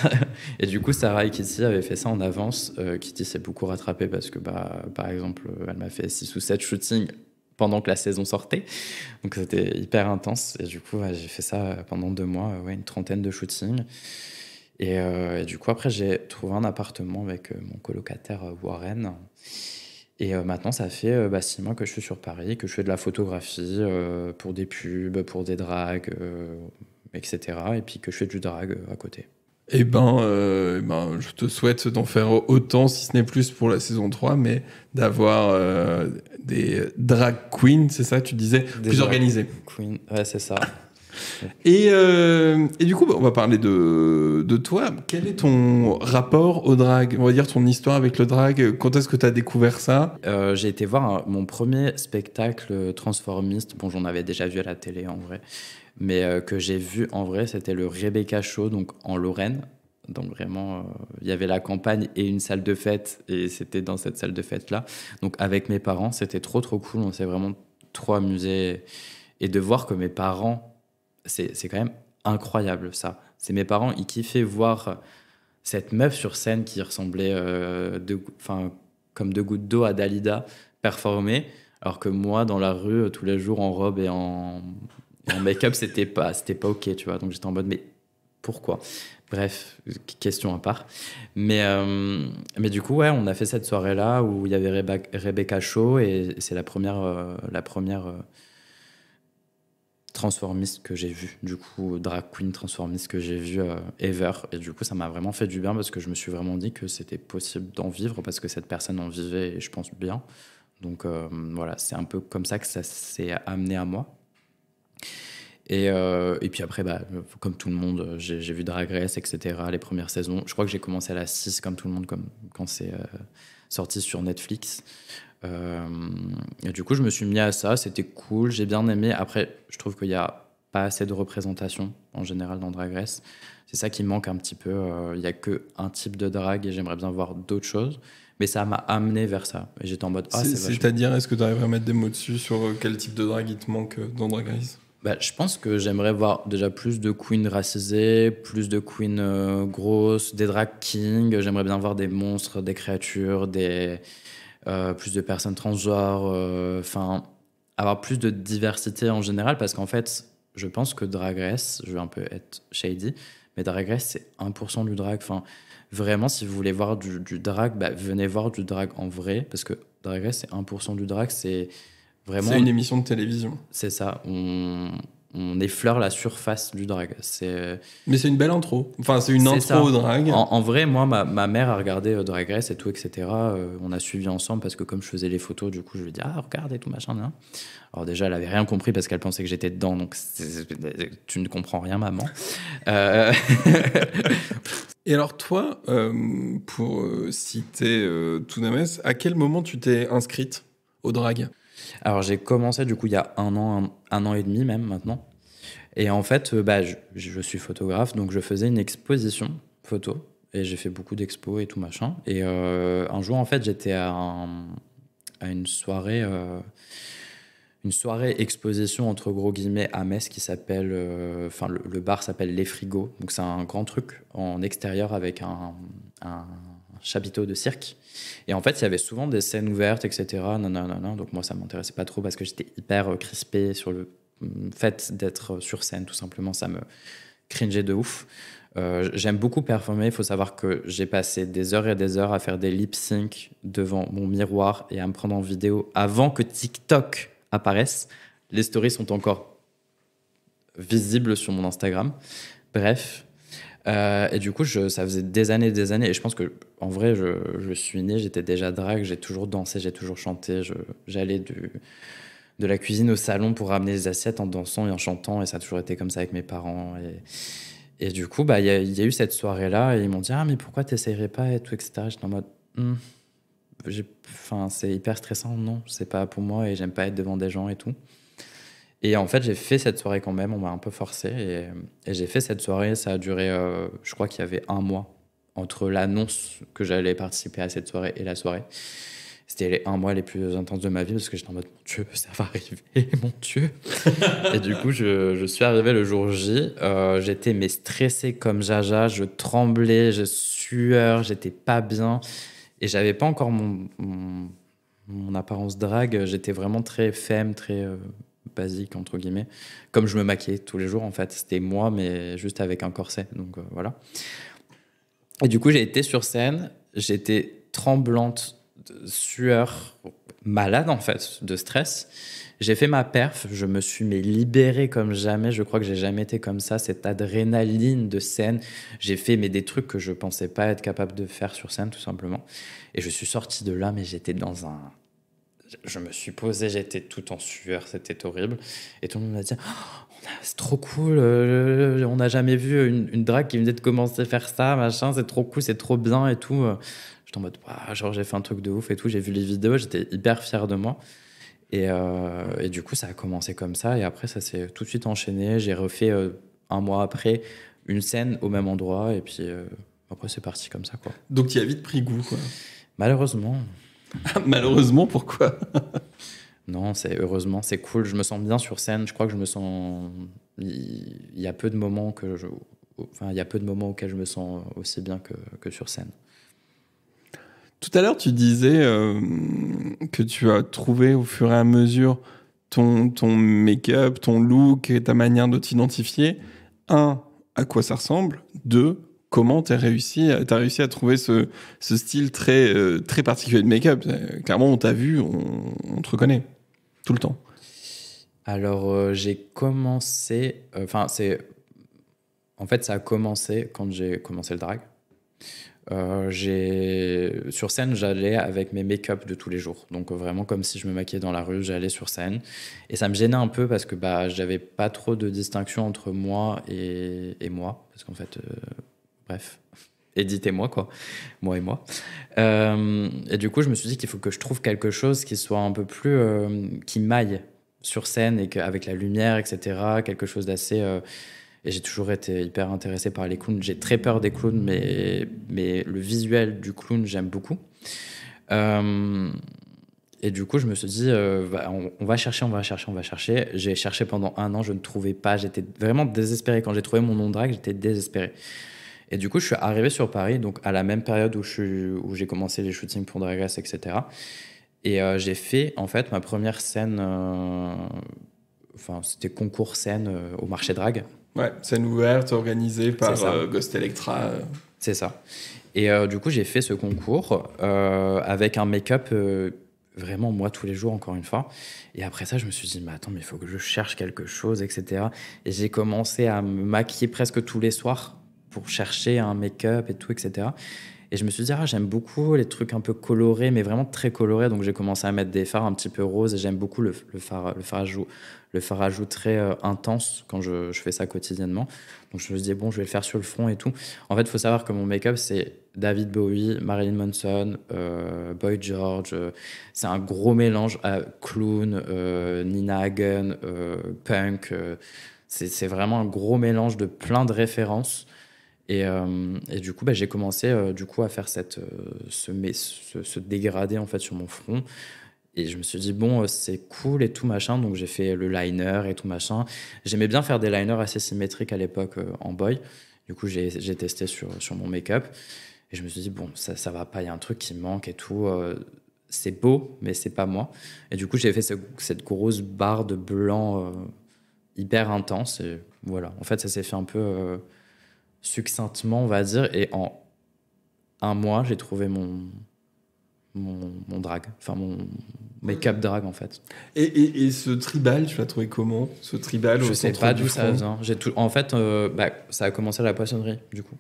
Et du coup, Sarah et Kitty avaient fait ça en avance. Kitty s'est beaucoup rattrapée parce que, par exemple, elle m'a fait 6 ou 7 shootings pendant que la saison sortait. Donc, c'était hyper intense. Et du coup, j'ai fait ça pendant 2 mois. Une 30aine de shootings. Et du coup, après, j'ai trouvé un appartement avec mon colocataire Warren. Et maintenant, ça fait 6 mois que je suis sur Paris, que je fais de la photographie pour des pubs, pour des drags, etc. Et puis que je fais du drag à côté. Je te souhaite d'en faire autant, si ce n'est plus pour la saison 3, mais d'avoir des drag queens, c'est ça, tu disais, plus organisées. Queen, ouais, c'est ça. Et du coup, on va parler de toi. Quel est ton rapport au drag? On va dire ton histoire avec le drag. Quand est-ce que tu as découvert ça? J'ai été voir mon premier spectacle transformiste. Bon, j'en avais déjà vu à la télé en vrai, mais que j'ai vu en vrai, c'était le Rebecca Show, donc en Lorraine. Donc vraiment, il y avait la campagne et une salle de fête, et c'était dans cette salle de fête-là. Donc avec mes parents, c'était trop cool. On s'est vraiment trop amusés. Et de voir que mes parents, c'est quand même incroyable ça. C'est mes parents, ils kiffaient voir cette meuf sur scène qui ressemblait comme deux gouttes d'eau à Dalida performer, alors que moi, dans la rue, tous les jours en robe et en make-up, c'était pas ok, tu vois. Donc j'étais en mode, mais pourquoi? Bref, question à part. Mais du coup, ouais, on a fait cette soirée-là où il y avait Rebecca Shaw, et c'est la première transformiste que j'ai vue, du coup, drag queen transformiste que j'ai vue ever. Et du coup, ça m'a vraiment fait du bien parce que je me suis vraiment dit que c'était possible d'en vivre parce que cette personne en vivait, et je pense bien. Donc voilà, c'est un peu comme ça que ça s'est amené à moi. Et puis après, bah, comme tout le monde, j'ai vu Drag Race, etc. Les premières saisons. Je crois que j'ai commencé à la 6 comme tout le monde, quand c'est sorti sur Netflix. Et du coup, je me suis mis à ça. C'était cool, j'ai bien aimé. Après, je trouve qu'il n'y a pas assez de représentation en général dans Drag Race. C'est ça qui manque un petit peu. Il n'y a qu'un type de drag et j'aimerais bien voir d'autres choses. Mais ça m'a amené vers ça. Et j'étais en mode, c'est vachement... C'est-à-dire, est-ce que tu arrives à mettre des mots dessus sur quel type de drag il te manque dans Drag Race? Bah, je pense que j'aimerais voir déjà plus de queens racisées, plus de queens grosses, des drag kings. J'aimerais bien voir des monstres, des créatures, plus de personnes transgenres. Enfin, avoir plus de diversité en général, parce qu'en fait, je pense que Drag Race, je vais un peu être shady, mais Drag Race, c'est 1% du drag. Enfin, vraiment, si vous voulez voir du drag, bah, venez voir du drag en vrai, parce que Drag Race, c'est 1% du drag, c'est... Vraiment, c'est une émission de télévision. C'est ça. On effleure la surface du drag. Mais c'est une belle intro. Enfin, c'est une intro au drag. En vrai, moi, ma mère a regardé Drag Race et tout, etc. On a suivi ensemble parce que comme je faisais les photos, du coup, je lui ai dit, ah, regarde et tout, machin. Hein. Alors déjà, elle avait rien compris parce qu'elle pensait que j'étais dedans. Donc, tu ne comprends rien, maman. Et alors toi, pour citer Tounamès, à quel moment tu t'es inscrite au drag? Alors j'ai commencé du coup il y a un an et demi même maintenant. Et en fait, bah, je suis photographe, donc je faisais une exposition photo. Et j'ai fait beaucoup d'expos et tout machin. Et un jour, en fait, j'étais à une soirée exposition entre gros guillemets à Metz qui s'appelle... le bar s'appelle Les Frigos. Donc c'est un grand truc en extérieur avec un chapiteau de cirque. Et en fait, il y avait souvent des scènes ouvertes, etc. Nanana. Donc moi, ça m'intéressait pas trop parce que j'étais hyper crispé sur le fait d'être sur scène, tout simplement. Ça me cringeait de ouf. J'aime beaucoup performer. Il faut savoir que j'ai passé des heures et des heures à faire des lip-sync devant mon miroir et à me prendre en vidéo avant que TikTok apparaisse. Les stories sont encore visibles sur mon Instagram. Bref... et du coup, ça faisait des années, et je pense que en vrai, je suis né, j'étais déjà drague, j'ai toujours dansé, j'ai toujours chanté, j'allais de la cuisine au salon pour ramener les assiettes en dansant et en chantant, et ça a toujours été comme ça avec mes parents. Et du coup, bah, y a eu cette soirée-là, et ils m'ont dit, ah, mais pourquoi t'essayerais pas et tout, etc. J'étais en mode, c'est hyper stressant, non, c'est pas pour moi, et j'aime pas être devant des gens et tout. Et en fait, j'ai fait cette soirée quand même, on m'a un peu forcé. Et j'ai fait cette soirée, ça a duré, je crois qu'il y avait un mois entre l'annonce que j'allais participer à cette soirée et la soirée. C'était les 1 mois les plus intenses de ma vie parce que j'étais en mode, mon Dieu, ça va arriver, mon Dieu. Et du coup, je suis arrivé le jour J. J'étais stressé comme jaja, je tremblais, je sueur, j'étais pas bien. Et j'avais pas encore mon apparence drague, j'étais vraiment très femme, très... basique entre guillemets, comme je me maquillais tous les jours en fait, c'était moi mais juste avec un corset, donc voilà. Et du coup j'ai été sur scène, j'étais tremblante, sueur, malade en fait, de stress. J'ai fait ma perf, je me suis libérée comme jamais, je crois que j'ai jamais été comme ça, cette adrénaline de scène. J'ai fait des trucs que je pensais pas être capable de faire sur scène tout simplement, et je suis sortie de là, mais j'étais je me suis posé, j'étais tout en sueur, c'était horrible. Et tout le monde m'a dit, oh, on c'est trop cool, on n'a jamais vu une drague qui venait de commencer à faire ça, machin, c'est trop cool, c'est trop bien et tout. J'étais en mode, ouah, genre j'ai fait un truc de ouf et tout, j'ai vu les vidéos, j'étais hyper fier de moi. Et du coup, ça a commencé comme ça, et après, ça s'est tout de suite enchaîné. J'ai refait un mois après une scène au même endroit, et puis après, c'est parti comme ça, quoi. Donc, tu as vite pris goût, quoi. Malheureusement. Malheureusement, pourquoi? Non, heureusement, c'est cool. Je me sens bien sur scène. Je crois que je me sens. Il y a peu de moments il y a peu de moments auxquels je me sens aussi bien que sur scène. Tout à l'heure, tu disais que tu as trouvé au fur et à mesure ton make-up, ton look et ta manière de t'identifier. Un, à quoi ça ressemble. Deux, comment t'as réussi à trouver ce style très particulier de make-up. Clairement, on t'a vu, on te reconnaît tout le temps. Alors, j'ai commencé... En fait, ça a commencé quand j'ai commencé le drag. Sur scène, j'allais avec mes make-up de tous les jours. Donc, vraiment comme si je me maquillais dans la rue, j'allais sur scène. Et ça me gênait un peu parce que j'avais pas trop de distinction entre moi et moi. Parce qu'en fait, bref, Edith et moi, quoi. Moi et moi. Et du coup, je me suis dit qu'il faut que je trouve quelque chose qui soit un peu plus... qui m'aille sur scène et avec la lumière, etc. Quelque chose d'assez... Et j'ai toujours été hyper intéressé par les clowns. J'ai très peur des clowns, mais le visuel du clown, j'aime beaucoup. Et du coup, je me suis dit, on va chercher. J'ai cherché pendant 1 an, je ne trouvais pas. J'étais vraiment désespéré. Quand j'ai trouvé mon nom de drague, j'étais désespéré. Et du coup, je suis arrivé sur Paris, donc à la même période où j'ai commencé les shootings pour Drag Race, etc. Et j'ai fait, en fait, ma première scène... c'était concours scène au marché drag. Ouais, scène ouverte organisée par Ghost Electra. C'est ça. Et du coup, j'ai fait ce concours avec un make-up vraiment moi tous les jours, encore une fois. Et après ça, je me suis dit, mais attends, mais il faut que je cherche quelque chose, etc. Et j'ai commencé à me maquiller presque tous les soirs pour chercher un make-up et tout, etc. Et je me suis dit, j'aime beaucoup les trucs un peu colorés, mais vraiment très colorés. Donc j'ai commencé à mettre des fards un petit peu roses, et j'aime beaucoup le fard à joues très intense quand je fais ça quotidiennement. Donc je me suis dit, bon, je vais le faire sur le front et tout. En fait, il faut savoir que mon make-up, c'est David Bowie, Marilyn Manson, Boy George. C'est un gros mélange à clown, Nina Hagen, punk. C'est vraiment un gros mélange de plein de références. Et du coup, j'ai commencé à faire ce dégradé en fait sur mon front. Et je me suis dit, bon, c'est cool et tout machin. Donc j'ai fait le liner et tout machin. J'aimais bien faire des liners assez symétriques à l'époque en boy. Du coup, j'ai testé sur mon make-up. Et je me suis dit, bon, ça va pas, il y a un truc qui manque et tout. C'est beau, mais c'est pas moi. Et du coup, j'ai fait cette grosse barre de blanc hyper intense. Et voilà, en fait, ça s'est fait un peu... succinctement, on va dire, et en 1 mois, j'ai trouvé mon drag, enfin mon make-up drag en fait. Et ce tribal, tu l'as trouvé comment? Ce tribal je sais pas d'où ça vient. En fait, ça a commencé à la poissonnerie, du coup.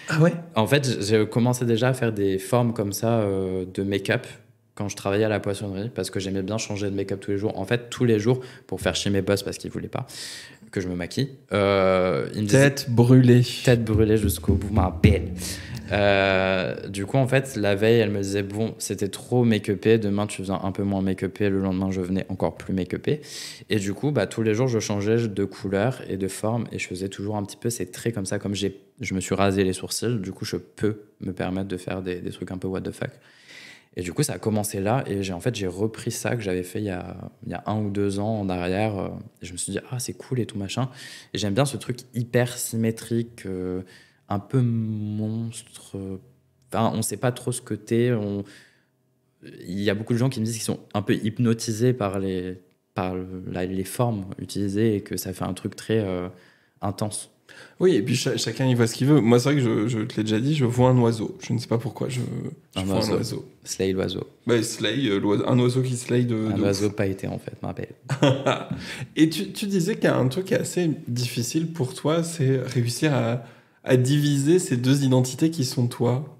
Ah ouais? En fait, j'ai commencé déjà à faire des formes comme ça de make-up quand je travaillais à la poissonnerie, parce que j'aimais bien changer de make-up tous les jours. En fait, tous les jours, pour faire chier mes boss parce qu'ils voulaient pas que je me maquille. Tête brûlée. Tête brûlée jusqu'au bout, ma belle. Du coup, en fait, la veille, elle me disait, bon, c'était trop make-upé, demain tu faisais un peu moins make-upé, le lendemain je venais encore plus make-upé. Et du coup, tous les jours, je changeais de couleur et de forme, et je faisais toujours un petit peu ces traits comme ça, comme je me suis rasé les sourcils, du coup, je peux me permettre de faire des trucs un peu what the fuck. Et du coup, ça a commencé là, et j'ai repris ça que j'avais fait il y a 1 ou 2 ans en arrière, et je me suis dit, c'est cool et tout machin. Et j'aime bien ce truc hyper symétrique, un peu monstre. Enfin, on sait pas trop ce que t'es. Il y a beaucoup de gens qui me disent qu'ils sont un peu hypnotisés par les formes utilisées, et que ça fait un truc très intense. Oui, et puis chacun y voit ce qu'il veut. Moi, c'est vrai que je te l'ai déjà dit, je vois un oiseau. Je ne sais pas pourquoi, je vois un oiseau. Slay l'oiseau. Slay, un oiseau qui slay de... Un oiseau pailleté, en fait, ma belle. Et tu disais qu'il y a un truc qui est assez difficile pour toi, c'est réussir à diviser ces 2 identités qui sont toi.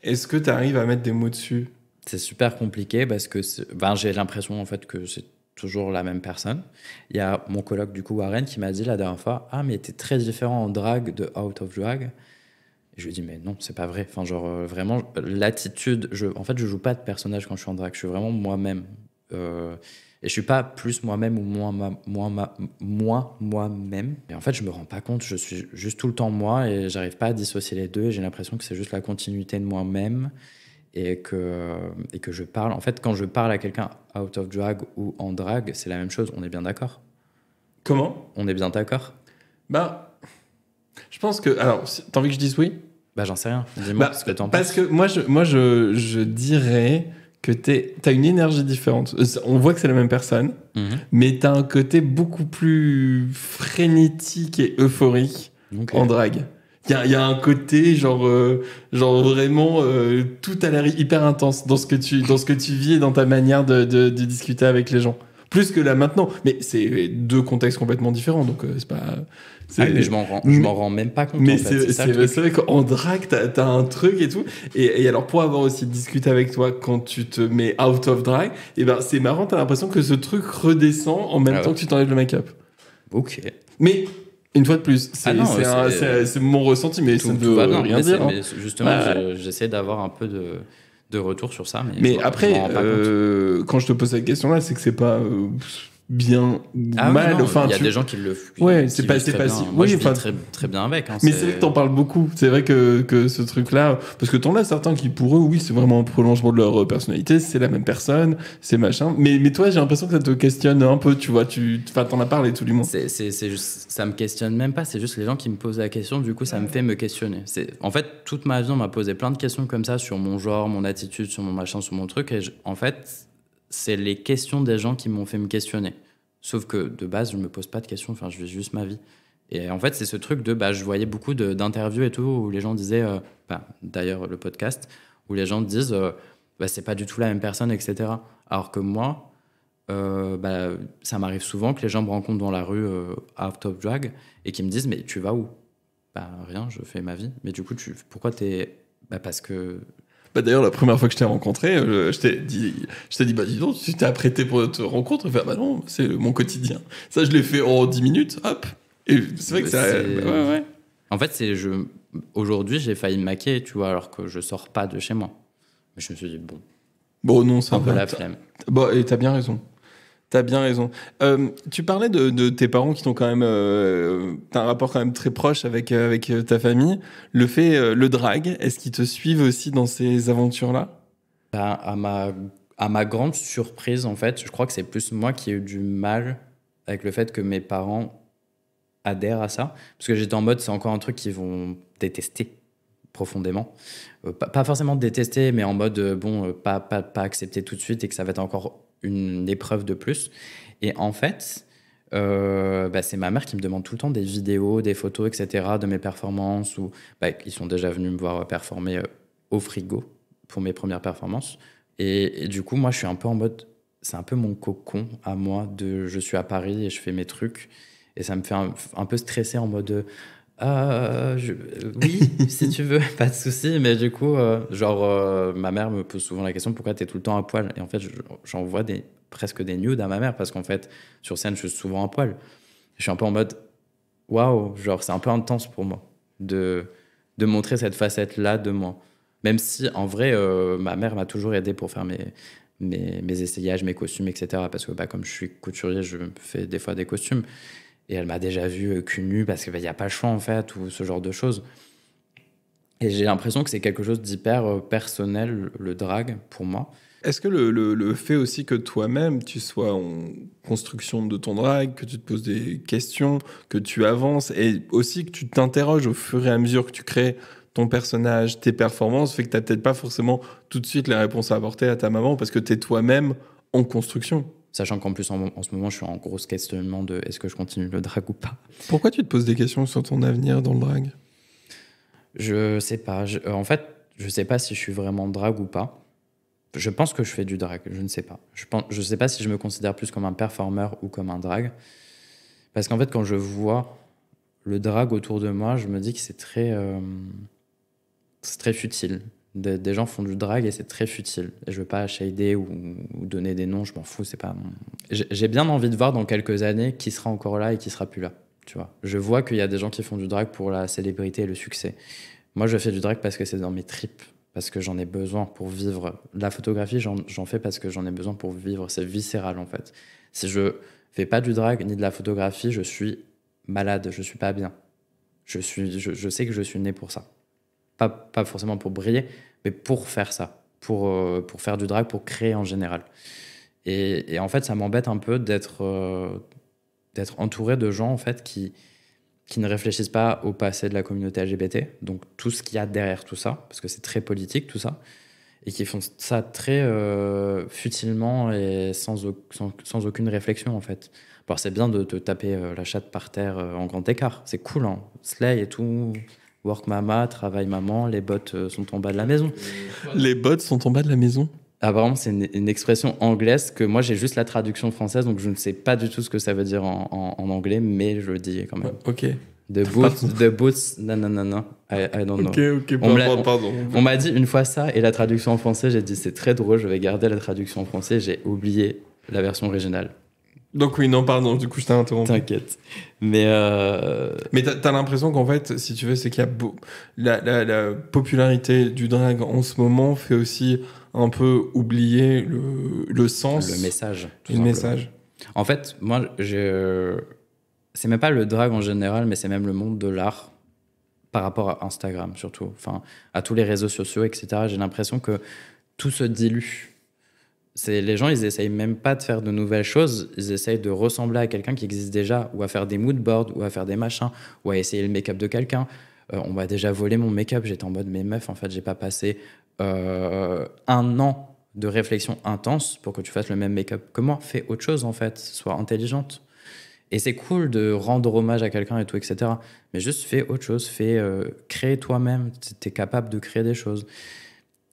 Est-ce que tu arrives à mettre des mots dessus? C'est super compliqué parce que j'ai l'impression en fait que c'est toujours la même personne. Il y a mon coloc, du coup, Warren, qui m'a dit la dernière fois, ah, mais t'es très différent en drague de Out of Drag. Et je lui ai dit, mais non, c'est pas vrai. Enfin, genre, vraiment, l'attitude... En fait, je joue pas de personnage quand je suis en drague. Je suis vraiment moi-même. Et je suis pas plus moi-même ou moins moi-même. Et en fait, je me rends pas compte. Je suis juste tout le temps moi et j'arrive pas à dissocier les deux. Et j'ai l'impression que c'est juste la continuité de moi-même et que je parle. En fait, quand je parle à quelqu'un out of drag ou en drag, c'est la même chose. On est bien d'accord? Comment? On est bien d'accord? Bah, je pense que... Alors, t'as envie que je dise oui? Bah, j'en sais rien. Dis-moi ce que t'en penses. Parce que moi, je dirais que t'as une énergie différente. On voit que c'est la même personne, mais t'as un côté beaucoup plus frénétique et euphorique en drague. Il y a un côté genre vraiment tout a l'air hyper intense dans ce que tu vis et dans ta manière de discuter avec les gens. Plus que là maintenant, mais c'est deux contextes complètement différents, donc c'est pas. Mais je m'en rends même pas compte. Mais en fait. c'est vrai qu'en drague, t'as un truc et tout. Et alors, pour avoir aussi discuté avec toi quand tu te mets out of drag, et ben c'est marrant, t'as l'impression que ce truc redescend en même temps que tu t'enlèves le make-up. Ok. Mais une fois de plus, c'est mon ressenti, mais ça ne veut rien dire. Mais justement, j'essaie d'avoir un peu de retour sur ça. Mais après, quand je te pose cette question-là, c'est que c'est pas bien ou mal. Non, il y a des gens qui le font. Ouais, c'est pas si. Moi, je vis très bien avec. Mais c'est vrai que t'en parles beaucoup. C'est vrai que ce truc-là, parce que t'en as certains qui, pour eux, oui, c'est vraiment un prolongement de leur personnalité, c'est la même personne, c'est machin. Mais toi, j'ai l'impression que ça te questionne un peu, tu vois. T'en as parlé tout du monde. C'est juste, ça me questionne même pas. C'est juste les gens qui me posent la question. Du coup, ça me fait me questionner. En fait, toute ma vie, on m'a posé plein de questions comme ça sur mon genre, mon attitude, sur mon machin, sur mon truc. Et en fait, c'est les questions des gens qui m'ont fait me questionner. Sauf que de base, je me pose pas de questions, enfin, je vis juste ma vie. Et en fait, c'est ce truc je voyais beaucoup d'interviews et tout, où les gens disaient, d'ailleurs le podcast, où les gens disent, c'est pas du tout la même personne, etc. Alors que moi, ça m'arrive souvent que les gens me rencontrent dans la rue out of drag et qui me disent, mais tu vas où? Rien, je fais ma vie. Mais du coup, pourquoi t'es... parce que... D'ailleurs, la première fois que je t'ai rencontré, je t'ai dit, dis donc, tu t'es apprêté pour notre rencontre. Non, c'est mon quotidien. Ça, je l'ai fait en 10 minutes, hop. Et c'est vrai que ça... Ouais. En fait, aujourd'hui, j'ai failli me maquiller, tu vois, alors que je sors pas de chez moi. Mais je me suis dit, bon non, c'est un peu la flemme. Et t'as bien raison. Tu parlais de tes parents qui t'ont quand même... t'as un rapport quand même très proche avec ta famille. Le drag, est-ce qu'ils te suivent aussi dans ces aventures-là? À ma grande surprise, en fait, je crois que c'est plus moi qui ai eu du mal avec le fait que mes parents adhèrent à ça. Parce que j'étais en mode, c'est encore un truc qu'ils vont détester profondément. Pas forcément détester, mais en mode, pas accepter tout de suite et que ça va être encore une épreuve de plus. Et en fait, c'est ma mère qui me demande tout le temps des vidéos, des photos, etc. de mes performances. Ils sont déjà venus me voir performer au frigo pour mes premières performances. Et du coup, moi, je suis un peu en mode... C'est un peu mon cocon à moi. Je suis à Paris et je fais mes trucs. Et ça me fait un peu stresser en mode... oui, si tu veux, pas de souci. Mais du coup, ma mère me pose souvent la question, pourquoi t'es tout le temps à poil? Et en fait, j'envoie presque des nudes à ma mère parce qu'en fait, sur scène, je suis souvent à poil. Je suis un peu en mode, waouh, c'est un peu intense pour moi de montrer cette facette-là de moi. Même si, en vrai, ma mère m'a toujours aidé pour faire mes essayages, mes costumes, etc. Parce que comme je suis couturier, je fais des fois des costumes. Et elle m'a déjà vu cul nu parce qu'il n'y a pas le choix, en fait, ou ce genre de choses. Et j'ai l'impression que c'est quelque chose d'hyper personnel, le drag, pour moi. Est-ce que le fait aussi que toi-même, tu sois en construction de ton drag, que tu te poses des questions, que tu avances, et aussi que tu t'interroges au fur et à mesure que tu crées ton personnage, tes performances, fait que tu n'as peut-être pas forcément tout de suite les réponses à apporter à ta maman parce que tu es toi-même en construction. Sachant qu'en plus, en ce moment, je suis en gros questionnement de est-ce que je continue le drag ou pas. Pourquoi tu te poses des questions sur ton avenir dans le drag? Je sais pas. En fait, je sais pas si je suis vraiment drag ou pas. Je pense que je fais du drag, je ne sais pas. Je sais pas si je me considère plus comme un performeur ou comme un drag. Parce qu'en fait, quand je vois le drag autour de moi, je me dis que c'est très futile. Des gens font du drag et c'est très futile. Et je veux pas shader ou donner des noms, je m'en fous. C'est pas. J'ai bien envie de voir dans quelques années qui sera encore là et qui sera plus là. Tu vois. Je vois qu'il y a des gens qui font du drag pour la célébrité et le succès. Moi, je fais du drag parce que c'est dans mes tripes, parce que j'en ai besoin pour vivre. La photographie, j'en fais parce que j'en ai besoin pour vivre. C'est viscéral en fait. Si je fais pas du drag ni de la photographie, je suis malade, je suis pas bien. Je sais que je suis né pour ça. Pas forcément pour briller, mais pour faire ça, pour faire du drag, pour créer en général. Et en fait, ça m'embête un peu d'être entouré de gens en fait qui ne réfléchissent pas au passé de la communauté LGBT, donc tout ce qu'il y a derrière tout ça, parce que c'est très politique tout ça, et qui font ça très futilement et sans aucune réflexion en fait. Alors c'est bien de te taper la chatte par terre en grand écart, c'est cool, hein. Slay et tout, work mama, travail maman, les bottes sont en bas de la maison. Les bottes sont en bas de la maison? Apparemment, c'est une expression anglaise que moi j'ai juste la traduction française, donc je ne sais pas du tout ce que ça veut dire en anglais, mais je le dis quand même. Ok. The boots, non, I don't know. Ok, pardon. On m'a dit une fois ça, et la traduction en français, j'ai dit c'est très drôle, je vais garder la traduction en français, j'ai oublié la version originale. Donc oui, non, pardon, du coup je t'ai interrompu. T'inquiète. Mais t'as l'impression qu'en fait, si tu veux, c'est qu'il y a la popularité du drag en ce moment fait aussi un peu oublier le sens. Le message. Le message. En fait, moi, c'est même pas le drag en général, mais c'est même le monde de l'art par rapport à Instagram surtout. Enfin, à tous les réseaux sociaux, etc. J'ai l'impression que tout se dilue. Les gens, ils essayent même pas de faire de nouvelles choses, ils essayent de ressembler à quelqu'un qui existe déjà, ou à faire des mood boards, ou à faire des machins, ou à essayer le make-up de quelqu'un. On m'a déjà volé mon make-up, j'étais en mode, mais meuf, en fait, j'ai pas passé 1 an de réflexion intense pour que tu fasses le même make-up que moi. Fais autre chose, en fait, sois intelligente. Et c'est cool de rendre hommage à quelqu'un et tout, etc. Mais juste fais autre chose, crée toi-même, t'es capable de créer des choses.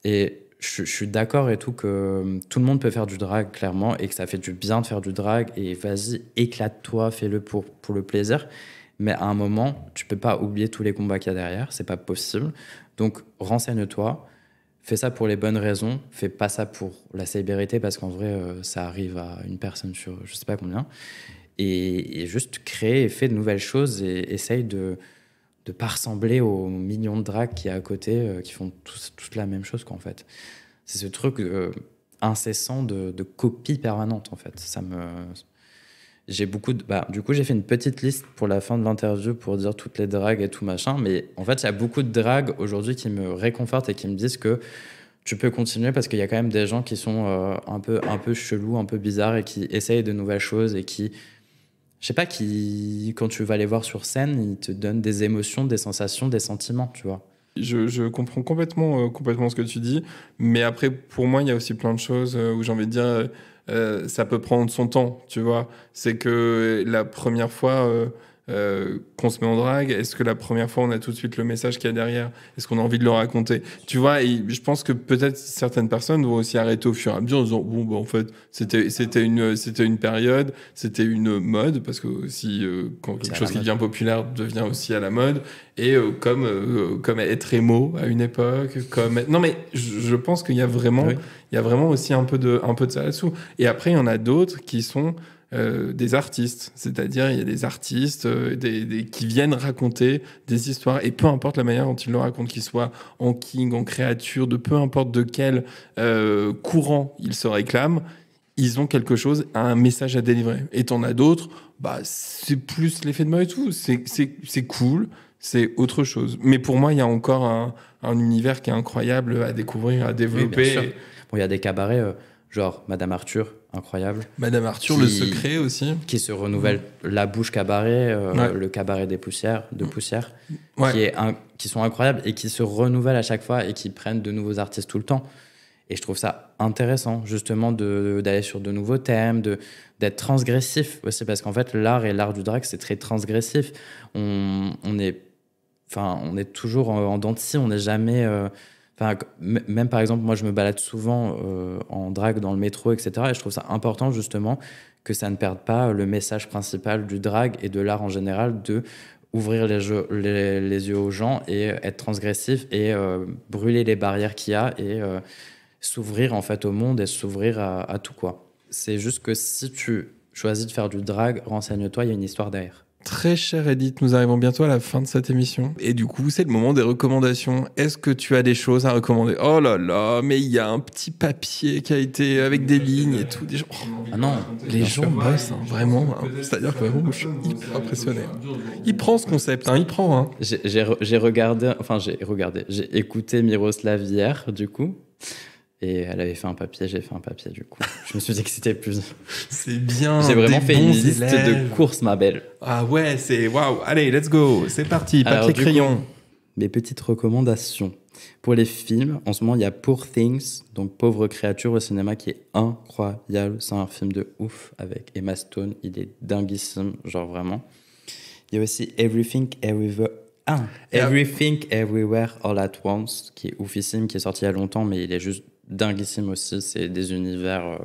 Et je suis d'accord et tout que tout le monde peut faire du drag, clairement, et que ça fait du bien de faire du drag, et vas-y, éclate-toi, fais-le pour le plaisir. Mais à un moment, tu peux pas oublier tous les combats qu'il y a derrière, c'est pas possible. Donc, renseigne-toi, fais ça pour les bonnes raisons, fais pas ça pour la célébrité, parce qu'en vrai, ça arrive à une personne sur je sais pas combien. Et juste crée et fais de nouvelles choses, et essaye de pas ressembler aux millions de drags qui y a à côté, qui font toute la même chose, quoi, en fait. C'est ce truc incessant de copie permanente, en fait. J'ai beaucoup de... du coup, j'ai fait une petite liste pour la fin de l'interview pour dire toutes les drags et tout machin, mais en fait, il y a beaucoup de drags aujourd'hui qui me réconfortent et qui me disent que tu peux continuer, parce qu'il y a quand même des gens qui sont un peu chelous, un peu bizarres, et qui essayent de nouvelles choses, et qui... Je sais pas, quand tu vas les voir sur scène, ils te donnent des émotions, des sensations, des sentiments, tu vois. Je comprends complètement ce que tu dis, mais après, pour moi, il y a aussi plein de choses où j'ai envie de dire, ça peut prendre son temps, tu vois. C'est que la première fois qu'on se met en drague, est-ce que la première fois, on a tout de suite le message qu'il y a derrière? Est-ce qu'on a envie de le raconter? Tu vois, et je pense que peut-être certaines personnes vont aussi arrêter au fur et à mesure en disant, bon, bah, en fait, c'était une période, c'était une mode, parce que aussi, quand quelque chose qui devient populaire devient aussi à la mode, et comme être émo à une époque, non, mais je pense qu'il y a vraiment, oui. Il y a vraiment aussi un peu de ça là-dessous. Et après, il y en a d'autres qui sont des artistes, c'est-à-dire il y a des artistes qui viennent raconter des histoires, et peu importe la manière dont ils le racontent, qu'ils soient en king, en créature, de peu importe de quel courant ils se réclament, ils ont quelque chose, un message à délivrer. Et t'en as d'autres, c'est plus l'effet de mode et tout, c'est cool, c'est autre chose. Mais pour moi, il y a encore un univers qui est incroyable à découvrir, à développer. Oui, bien sûr. Bon, il y a des cabarets genre Madame Arthur, incroyable. Madame Arthur, le secret aussi. Qui se renouvelle. La Bouche Cabaret, le cabaret des poussières, ouais. Qui sont incroyables et qui se renouvellent à chaque fois et qui prennent de nouveaux artistes tout le temps. Et je trouve ça intéressant, justement, d'aller sur de nouveaux thèmes, d'être transgressif aussi, parce qu'en fait, l'art du drag, c'est très transgressif. On est toujours en dents de scie, on n'est jamais... même par exemple, moi je me balade souvent en drague dans le métro, etc. Et je trouve ça important justement que ça ne perde pas le message principal du drag et de l'art en général, de ouvrir les yeux aux gens et être transgressif et brûler les barrières qu'il y a et s'ouvrir en fait au monde et s'ouvrir à tout quoi. C'est juste que si tu choisis de faire du drag, renseigne-toi, il y a une histoire derrière. Très chère Edith, nous arrivons bientôt à la fin de cette émission. Et du coup, c'est le moment des recommandations. Est-ce que tu as des choses à recommander ? Oh là là, mais il y a un petit papier qui a été avec des lignes et tout. Des gens... Ah non, les gens bossent, hein, vraiment. Hein. C'est-à-dire que vraiment, je suis hyper impressionné. Il prend ce concept, hein, il prend. Hein. J'ai écouté Miroslav hier, du coup. Et elle avait fait un papier, j'ai fait un papier du coup. Je me suis dit que c'était plus... C'est bien. J'ai vraiment fait une liste de courses, ma belle. Ah ouais, c'est waouh. Allez, let's go. C'est parti, papier, crayon. Mes petites recommandations. Pour les films, en ce moment, il y a Poor Things, donc Pauvre créature au cinéma, qui est incroyable. C'est un film de ouf avec Emma Stone. Il est dinguissime, genre vraiment. Il y a aussi Everything Everywhere All at Once, qui est oufissime, qui est sorti il y a longtemps, mais il est juste dinguissime aussi. C'est des univers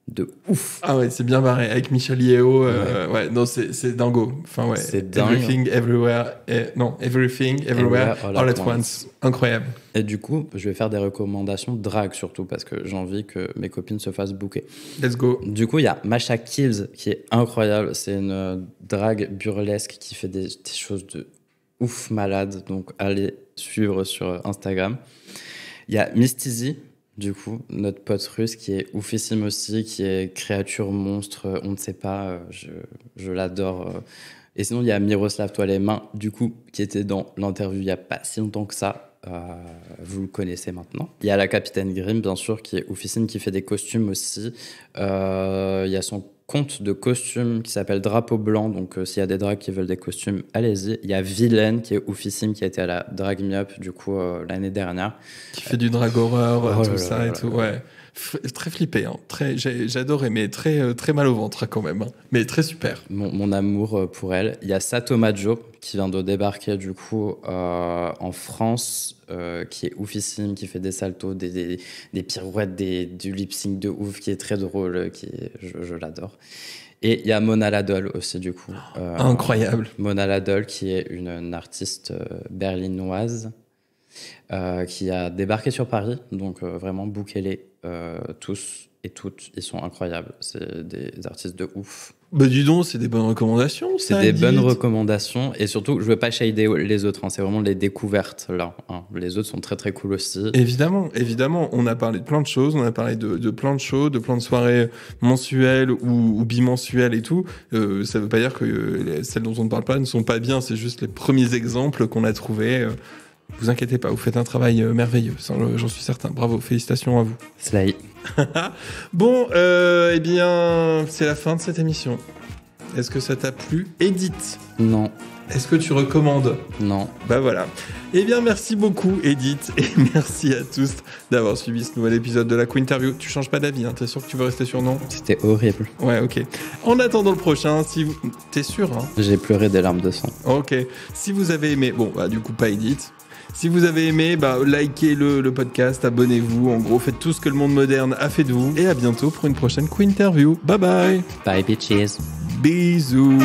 de ouf. Ah ouais, c'est bien barré avec Michel Yeo. Ouais, non, c'est dingo. Enfin ouais. C'est dingue. Everything Everywhere All at Once. Incroyable. Et du coup, je vais faire des recommandations drag surtout parce que j'ai envie que mes copines se fassent booker. Let's go. Du coup, il y a Masha Kills qui est incroyable. C'est une drag burlesque qui fait des choses de ouf malade. Donc allez suivre sur Instagram. Il y a Mystizy. Du coup, notre pote russe qui est oufissime aussi, qui est créature monstre, on ne sait pas, je l'adore. Et sinon, il y a Miroslav Toi les mains, du coup, qui était dans l'interview il n'y a pas si longtemps que ça. Vous le connaissez maintenant. Il y a la Capitaine Grimm, bien sûr, qui est oufissime, qui fait des costumes aussi. Il y a son compte de costumes qui s'appelle Drapeau Blanc, donc s'il y a des drags qui veulent des costumes, allez-y. Il y a Vilaine qui est oufissime, qui a été à la Drag Me Up du coup l'année dernière, qui fait du drag horror, tout ça et tout. Ouais, très flippé, hein. J'ai adoré, mais très très mal au ventre hein, quand même, hein. Mais très super. Mon amour pour elle. Il y a Sato Majo qui vient de débarquer du coup en France, qui est oufissime, qui fait des saltos, des pirouettes, du lip sync de ouf, qui est très drôle, je l'adore. Et il y a Mona Ladol aussi du coup. Incroyable. Mona Ladol qui est une artiste berlinoise qui a débarqué sur Paris, donc vraiment bookez-les tous et toutes, ils sont incroyables, c'est des artistes de ouf. Bah dis donc, c'est des bonnes recommandations. C'est des bonnes recommandations et surtout, je veux pas shader les autres, hein, c'est vraiment les découvertes là. Hein. Les autres sont très très cool aussi. Évidemment, on a parlé de plein de choses, on a parlé de plein de shows, de plein de soirées mensuelles ou bimensuelles et tout. Ça veut pas dire que celles dont on ne parle pas ne sont pas bien, c'est juste les premiers exemples qu'on a trouvés. Vous inquiétez pas, vous faites un travail merveilleux, j'en suis certain. Bravo, félicitations à vous. Slay. Bon, eh bien, c'est la fin de cette émission. Est-ce que ça t'a plu, Edith ? Non. Est-ce que tu recommandes ? Non. Bah voilà. Eh bien, merci beaucoup, Edith, et merci à tous d'avoir suivi ce nouvel épisode de la Quinterview. Tu changes pas d'avis, hein ? T'es sûr que tu veux rester sur non ? C'était horrible. Ouais, ok. En attendant le prochain, si vous... T'es sûr, hein ? J'ai pleuré des larmes de sang. Ok. Si vous avez aimé... Bon, bah du coup, pas Edith. Si vous avez aimé, bah, likez le podcast, abonnez-vous. En gros, faites tout ce que le monde moderne a fait de vous. Et à bientôt pour une prochaine Quinterview. Bye bye. Bye bitches. Bisous.